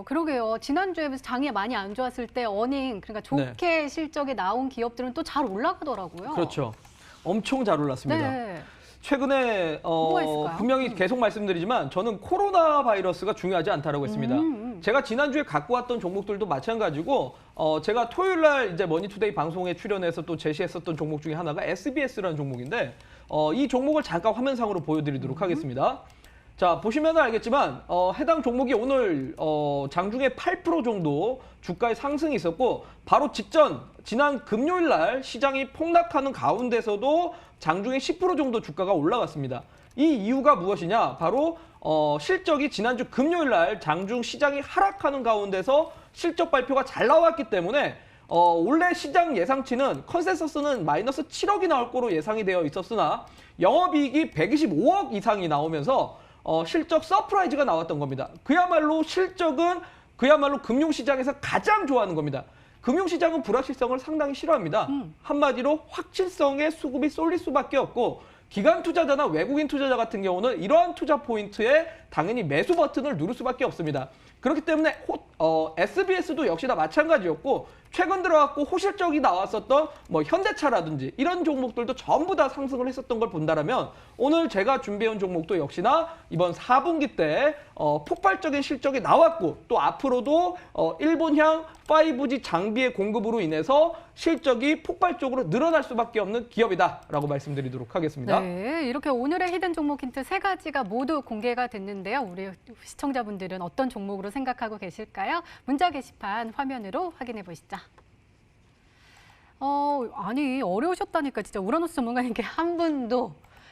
그러게요. 지난주에 장이 많이 안 좋았을 때 어닝, 그러니까 좋게 실적이 나온 기업들은 또 잘 올라가더라고요. 그렇죠. 엄청 잘 올랐습니다. 네. 최근에 뭐가 있을까요? 분명히 계속 말씀드리지만 저는 코로나 바이러스가 중요하지 않다라고 했습니다. 제가 지난주에 갖고 왔던 종목들도 마찬가지고 제가 토요일 날 이제 머니투데이 방송에 출연해서 또 제시했었던 종목 중에 하나가 SBS라는 종목인데 이 종목을 잠깐 화면상으로 보여드리도록 하겠습니다. 자, 보시면 알겠지만 해당 종목이 오늘 장중에 8% 정도 주가의 상승이 있었고 바로 지난 금요일 날 시장이 폭락하는 가운데서도 장중에 10% 정도 주가가 올라갔습니다. 이 이유가 무엇이냐? 바로 실적이 지난주 금요일 날 장중 시장이 하락하는 가운데서 실적 발표가 잘 나왔기 때문에 원래 시장 예상치는 컨센서스는 마이너스 7억이 나올 거로 예상이 되어 있었으나 영업이익이 125억 이상이 나오면서 실적 서프라이즈가 나왔던 겁니다. 실적은 그야말로 금융시장에서 가장 좋아하는 겁니다. 금융시장은 불확실성을 상당히 싫어합니다. 한마디로 확실성의 수급이 쏠릴 수밖에 없고 기관 투자자나 외국인 투자자 같은 경우는 이러한 투자 포인트에 당연히 매수 버튼을 누를 수밖에 없습니다. 그렇기 때문에 SBS도 역시나 마찬가지였고 최근 들어갖고 호실적이 나왔었던 뭐 현대차라든지 이런 종목들도 전부 다 상승을 했었던 걸 본다라면 오늘 제가 준비해온 종목도 역시나 이번 4분기 때 폭발적인 실적이 나왔고 또 앞으로도 일본향 5G 장비의 공급으로 인해서 실적이 폭발적으로 늘어날 수밖에 없는 기업이다라고 말씀드리도록 하겠습니다. 네, 이렇게 오늘의 히든 종목 힌트 세 가지가 모두 공개가 됐는데요. 우리 시청자분들은 어떤 종목으로 생각하고 계실까요? 문자 게시판 화면으로 확인해 보시죠. 아니 어려우셨다니까 진짜 우라노스 전문가님께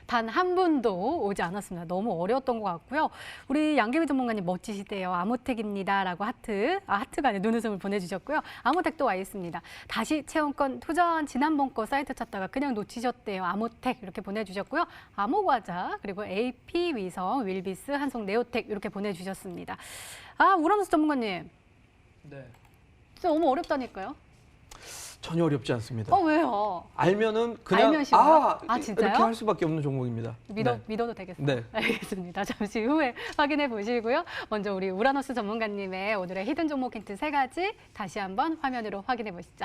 단 한 분도 오지 않았습니다. 너무 어려웠던 것 같고요. 우리 양계미 전문가님 멋지시대요. 아모텍입니다라고 하트가 아니라 눈웃음을 보내주셨고요. 아모텍도 와 있습니다. 다시 체험권 도전 지난번 거 사이트 찾다가 그냥 놓치셨대요. 아모텍 이렇게 보내주셨고요. 아모과자 그리고 AP 위성, 윌비스, 한송 네오텍 이렇게 보내주셨습니다. 우라노스 전문가님. 네. 진짜 너무 어렵다니까요. 전혀 어렵지 않습니다. 왜요? 알면은 그냥 알면 쉬워요? 이렇게 진짜요? 할 수밖에 없는 종목입니다. 믿어도 되겠어요? 네. 알겠습니다. 잠시 후에 확인해 보시고요. 먼저 우리 우라노스 전문가님의 오늘의 히든 종목 힌트 세 가지 다시 한번 화면으로 확인해 보시죠.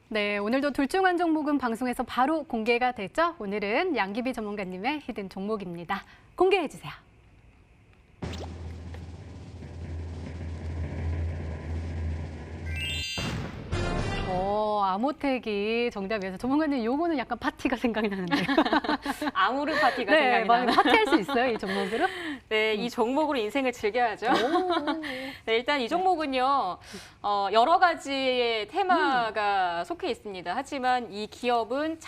네, 오늘도 둘중한 종목은 방송에서 바로 공개가 됐죠? 오늘은 양기비 전문가님의 히든 종목입니다. 공개해 주세요. 아모텍이 정답이어서 전문가님 요거는 약간 파티가 생각이 나는데. 아모르 파티가 네, 생각이 나요. 파티할 수 있어요, 이 종목으로? 네, 이 종목으로 인생을 즐겨야죠. 네, 일단 이 종목은요, 여러 가지의 테마가 속해 있습니다. 하지만 이 기업은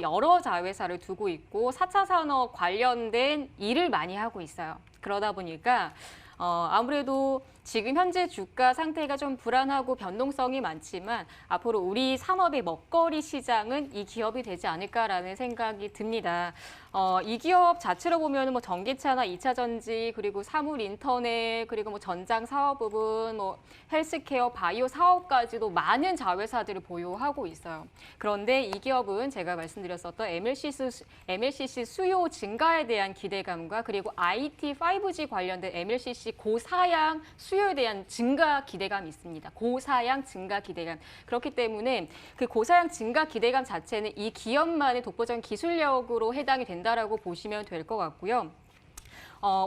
여러 자회사를 두고 있고 4차 산업 관련된 일을 많이 하고 있어요. 그러다 보니까 아무래도 지금 현재 주가 상태가 좀 불안하고 변동성이 많지만 앞으로 우리 산업의 먹거리 시장은 이 기업이 되지 않을까라는 생각이 듭니다. 이 기업 자체로 보면 뭐 전기차나 2차 전지 그리고 사물 인터넷 그리고 뭐 전장 사업 부분 뭐 헬스케어 바이오 사업까지도 많은 자회사들을 보유하고 있어요. 그런데 이 기업은 제가 말씀드렸었던 MLCC 수요 증가에 대한 기대감과 그리고 IT 5G 관련된 MLCC 고사양 수요에 대한 증가 기대감이 있습니다. 고사양 증가 기대감. 그렇기 때문에 그 고사양 증가 기대감 자체는 이 기업만의 독보적인 기술력으로 해당이 된다라고 보시면 될 것 같고요.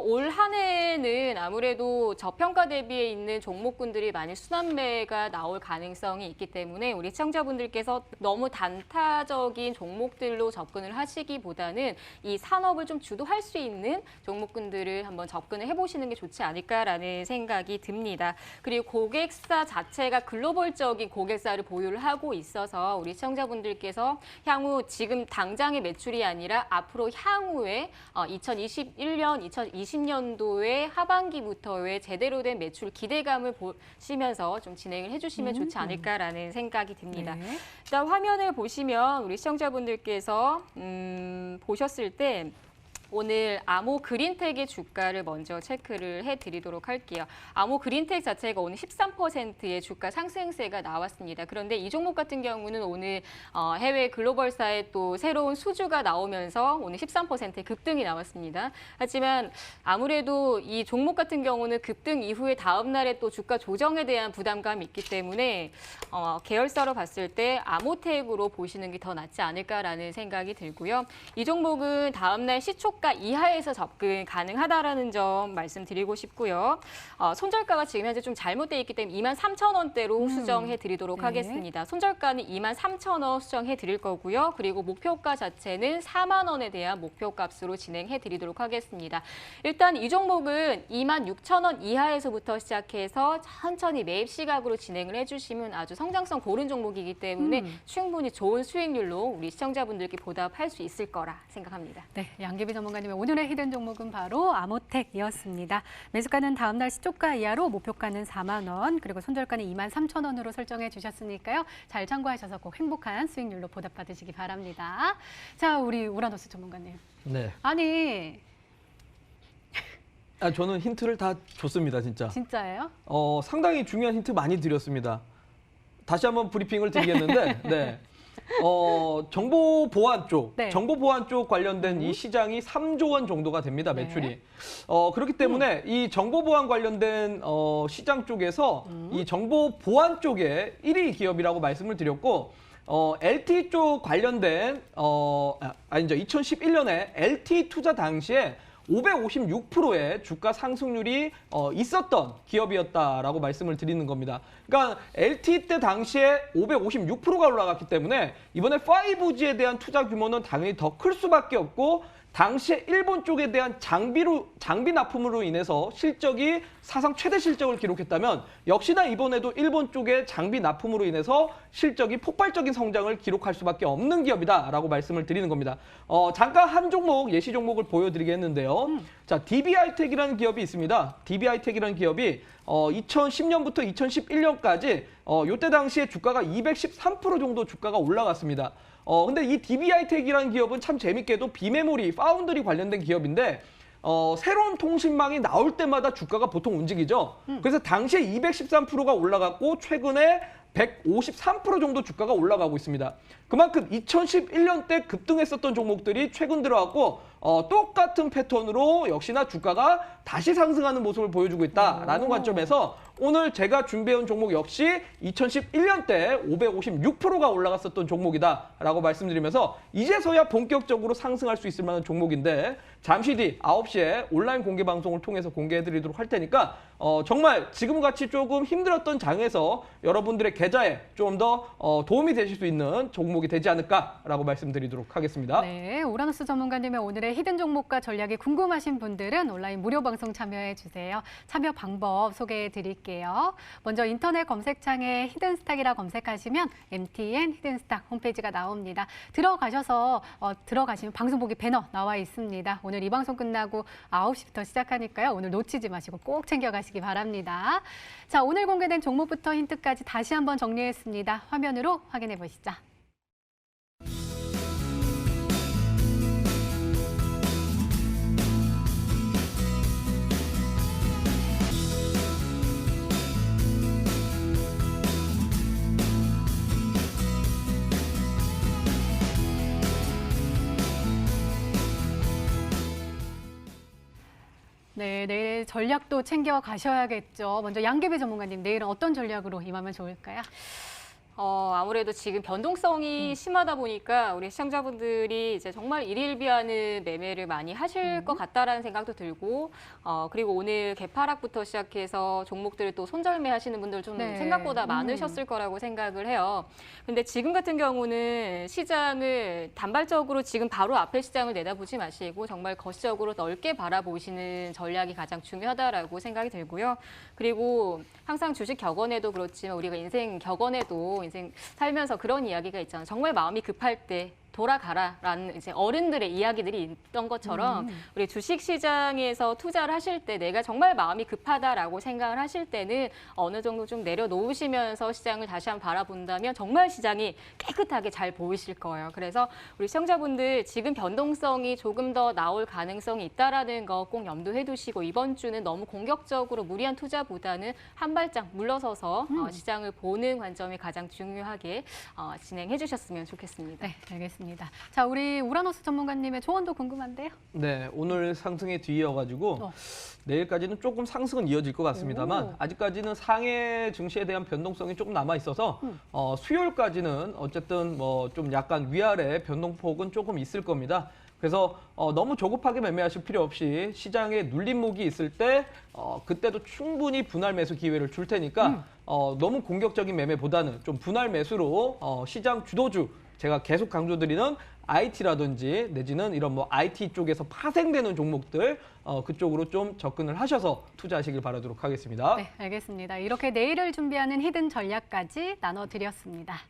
올 한 해에는 아무래도 저평가 대비에 있는 종목군들이 많이 순환매가 나올 가능성이 있기 때문에 우리 시청자분들께서 너무 단타적인 종목들로 접근을 하시기보다는 이 산업을 좀 주도할 수 있는 종목군들을 한번 접근을 해보시는 게 좋지 않을까라는 생각이 듭니다. 그리고 고객사 자체가 글로벌적인 고객사를 보유를 하고 있어서 우리 시청자분들께서 향후 지금 당장의 매출이 아니라 앞으로 향후에 2021년, 2020년도의 하반기부터의 제대로 된 매출 기대감을 보시면서 좀 진행을 해주시면 좋지 않을까라는 생각이 듭니다. 네. 일단 화면을 보시면 우리 시청자분들께서 보셨을 때 오늘 아모 그린텍의 주가를 먼저 체크를 해드리도록 할게요. 아모 그린텍 자체가 오늘 13%의 주가 상승세가 나왔습니다. 그런데 이 종목 같은 경우는 오늘 해외 글로벌사의 또 새로운 수주가 나오면서 오늘 13%의 급등이 나왔습니다. 하지만 아무래도 이 종목 같은 경우는 급등 이후에 다음 날에 또 주가 조정에 대한 부담감이 있기 때문에 계열사로 봤을 때 아모텍으로 보시는 게 더 낫지 않을까라는 생각이 들고요. 이 종목은 다음 날 시초가 이하에서 접근 가능하다라는 점 말씀드리고 싶고요. 손절가가 지금 현재 좀 잘못되어 있기 때문에 23,000원대로 수정해 드리도록 네. 하겠습니다. 손절가는 23,000원 수정해 드릴 거고요. 그리고 목표가 자체는 4만 원에 대한 목표값으로 진행해 드리도록 하겠습니다. 일단 이 종목은 26,000원 이하에서부터 시작해서 천천히 매입 시각으로 진행을 해주시면 아주 성장성 고른 종목이기 때문에 충분히 좋은 수익률로 우리 시청자분들께 보답할 수 있을 거라 생각합니다. 네, 양계비 전문가님의 오늘의 히든 종목은 바로 아모텍이었습니다. 매수가는 다음 날 시초가 이하로 목표가는 4만 원, 그리고 손절가는 23,000원으로 설정해 주셨으니까요. 잘 참고하셔서 꼭 행복한 수익률로 보답받으시기 바랍니다. 자, 우리 우라노스 전문가님. 네. 아니, 저는 힌트를 다 줬습니다, 진짜. 진짜예요? 상당히 중요한 힌트 많이 드렸습니다. 다시 한번 브리핑을 드리겠는데, 네. 정보 보안 쪽, 네. 정보 보안 쪽 관련된 이 시장이 3조 원 정도가 됩니다, 매출이. 네. 그렇기 때문에 이 정보 보안 관련된 시장 쪽에서 이 정보 보안 쪽에 1위 기업이라고 말씀을 드렸고, LTE 쪽 관련된 아니죠, 2011년에 LTE 투자 당시에 556%의 주가 상승률이 있었던 기업이었다라고 말씀을 드리는 겁니다. 그러니까 LTE 때 당시에 556%가 올라갔기 때문에 이번에 5G에 대한 투자 규모는 당연히 더 클 수밖에 없고, 당시에 일본 쪽에 대한 장비 납품으로 인해서 실적이 사상 최대 실적을 기록했다면 역시나 이번에도 일본 쪽의 장비 납품으로 인해서 실적이 폭발적인 성장을 기록할 수밖에 없는 기업이다라고 말씀을 드리는 겁니다. 잠깐 한 종목, 예시 종목을 보여드리겠는데요. 자, DB하이텍이라는 기업이 있습니다. DB하이텍이라는 기업이 2010년부터 2011년까지 이때 당시에 주가가 213% 정도 주가가 올라갔습니다. 근데 이 DB하이텍이라는 기업은 참 재밌게도 비메모리, 파운드리 관련된 기업인데 새로운 통신망이 나올 때마다 주가가 보통 움직이죠. 그래서 당시에 213%가 올라갔고 최근에 153% 정도 주가가 올라가고 있습니다. 그만큼 2011년 때 급등했었던 종목들이 최근 들어왔고 똑같은 패턴으로 역시나 주가가 다시 상승하는 모습을 보여주고 있다라는 관점에서 오늘 제가 준비해온 종목 역시 2011년 때 556%가 올라갔었던 종목이다라고 말씀드리면서 이제서야 본격적으로 상승할 수 있을 만한 종목인데 잠시 뒤 9시에 온라인 공개 방송을 통해서 공개해드리도록 할 테니까 정말 지금같이 조금 힘들었던 장에서 여러분들의 계좌에 좀 더 도움이 되실 수 있는 종목이 되지 않을까라고 말씀드리도록 하겠습니다. 네, 오라노스 전문가님의 오늘의 히든 종목과 전략이 궁금하신 분들은 온라인 무료 방송 참여해 주세요. 참여 방법 소개해 드릴게요. 먼저 인터넷 검색창에 히든스탁이라 검색하시면 MTN 히든스탁 홈페이지가 나옵니다. 들어가시면 방송 보기 배너 나와 있습니다. 오늘 이 방송 끝나고 9시부터 시작하니까요. 오늘 놓치지 마시고 꼭 챙겨가시기 바랍니다. 자, 오늘 공개된 종목부터 힌트까지 다시 한번 정리했습니다. 화면으로 확인해 보시죠. 네, 내일 전략도 챙겨 가셔야겠죠. 먼저 양계배 전문가님, 내일은 어떤 전략으로 임하면 좋을까요? 아무래도 지금 변동성이 심하다 보니까 우리 시청자분들이 이제 정말 일일비하는 매매를 많이 하실 것 같다라는 생각도 들고, 그리고 오늘 개파락부터 시작해서 종목들을 또 손절매 하시는 분들 좀 네. 생각보다 많으셨을 거라고 생각을 해요. 근데 지금 같은 경우는 시장을 단발적으로 지금 바로 앞에 시장을 내다보지 마시고 정말 거시적으로 넓게 바라보시는 전략이 가장 중요하다라고 생각이 들고요. 그리고 항상 주식 격언에도 그렇지만 우리가 인생 격언에도 인생 살면서 그런 이야기가 있잖아요. 정말 마음이 급할 때 돌아가라라는 이제 어른들의 이야기들이 있던 것처럼 우리 주식 시장에서 투자를 하실 때 내가 정말 마음이 급하다라고 생각을 하실 때는 어느 정도 좀 내려놓으시면서 시장을 다시 한번 바라본다면 정말 시장이 깨끗하게 잘 보이실 거예요. 그래서 우리 시청자분들 지금 변동성이 조금 더 나올 가능성이 있다라는 거 꼭 염두해 두시고 이번 주는 너무 공격적으로 무리한 투자보다는 한 발짝 물러서서 시장을 보는 관점이 가장 중요하게 진행해 주셨으면 좋겠습니다. 네, 알겠습니다. 자, 우리 우라노스 전문가님의 조언도 궁금한데요. 네, 오늘 상승에 뒤이어가지고 내일까지는 조금 상승은 이어질 것 같습니다만 오. 아직까지는 상해 증시에 대한 변동성이 조금 남아 있어서 수요일까지는 어쨌든 뭐 좀 약간 위아래 변동폭은 조금 있을 겁니다. 그래서 너무 조급하게 매매하실 필요 없이 시장에 눌림목이 있을 때 그때도 충분히 분할 매수 기회를 줄 테니까 너무 공격적인 매매보다는 좀 분할 매수로 시장 주도주 제가 계속 강조드리는 IT라든지 내지는 이런 뭐 IT 쪽에서 파생되는 종목들 그쪽으로 좀 접근을 하셔서 투자하시길 바라도록 하겠습니다. 네, 알겠습니다. 이렇게 내일을 준비하는 히든 전략까지 나눠드렸습니다.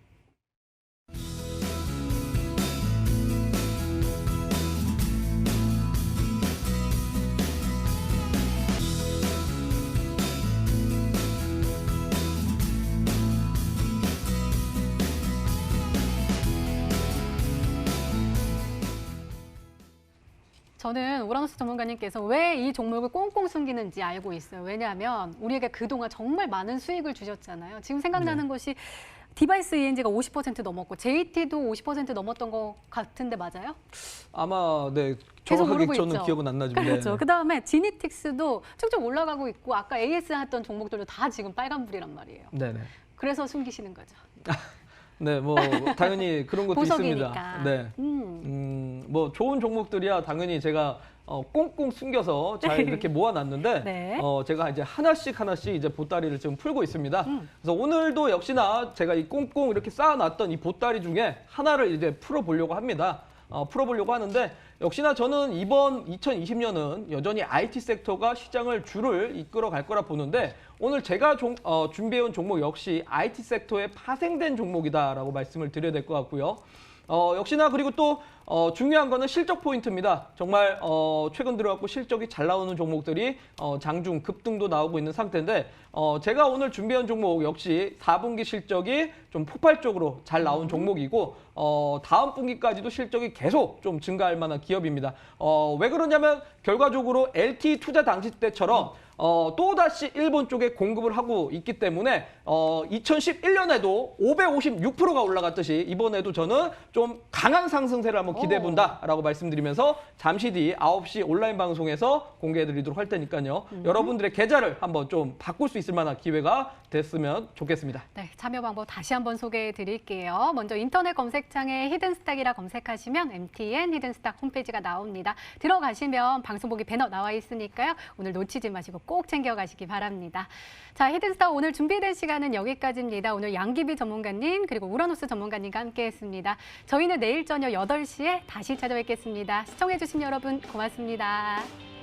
저는 우라노스 전문가님께서 왜 이 종목을 꽁꽁 숨기는지 알고 있어요. 왜냐하면 우리에게 그동안 정말 많은 수익을 주셨잖아요. 지금 생각나는 것이 디바이스 ENG가 50% 넘었고 JT도 50% 넘었던 것 같은데 맞아요? 아마 네 계속 정확하게 오르고 저는 있죠. 기억은 안 나지만 그렇죠. 네. 그다음에 지니틱스도 쭉쭉 올라가고 있고 아까 AS 했던 종목들도 다 지금 빨간불이란 말이에요. 네네. 그래서 숨기시는 거죠. 네, 뭐 당연히 그런 것도 보석이니까. 있습니다. 네. 뭐 좋은 종목들이야 당연히 제가 꽁꽁 숨겨서 잘 이렇게 모아놨는데 네. 제가 이제 하나씩 이제 보따리를 지금 풀고 있습니다. 그래서 오늘도 역시나 제가 이 꽁꽁 이렇게 쌓아놨던 이 보따리 중에 하나를 이제 풀어보려고 합니다. 풀어보려고 하는데 역시나 저는 이번 2020년은 여전히 IT 섹터가 시장을 줄을 이끌어 갈 거라 보는데 오늘 제가 준비해온 종목 역시 IT 섹터에 파생된 종목이다라고 말씀을 드려야 될 것 같고요. 역시나 그리고 또 중요한 거는 실적 포인트입니다. 정말 최근 들어갖고 실적이 잘 나오는 종목들이 장중 급등도 나오고 있는 상태인데 제가 오늘 준비한 종목 역시 4분기 실적이 좀 폭발적으로 잘 나온 종목이고 다음 분기까지도 실적이 계속 좀 증가할 만한 기업입니다. 왜 그러냐면 결과적으로 LT 투자 당시 때처럼 또다시 일본 쪽에 공급을 하고 있기 때문에 2011년에도 556%가 올라갔듯이 이번에도 저는 좀 강한 상승세를 한번 기대해본다라고 말씀드리면서 잠시 뒤 9시 온라인 방송에서 공개해드리도록 할 테니까요. 여러분들의 계좌를 한번 좀 바꿀 수 있을 만한 기회가 됐으면 좋겠습니다. 네, 참여 방법 다시 한번 소개해 드릴게요. 먼저 인터넷 검색창에 히든스탁이라 검색하시면 MTN 히든스탁 홈페이지가 나옵니다. 들어가시면 방송 보기 배너 나와 있으니까요. 오늘 놓치지 마시고 꼭 챙겨가시기 바랍니다. 자, 히든스탁 오늘 준비된 시간은 여기까지입니다. 오늘 양기비 전문가님 그리고 우라노스 전문가님과 함께했습니다. 저희는 내일 저녁 8시에 다시 찾아뵙겠습니다. 시청해주신 여러분 고맙습니다.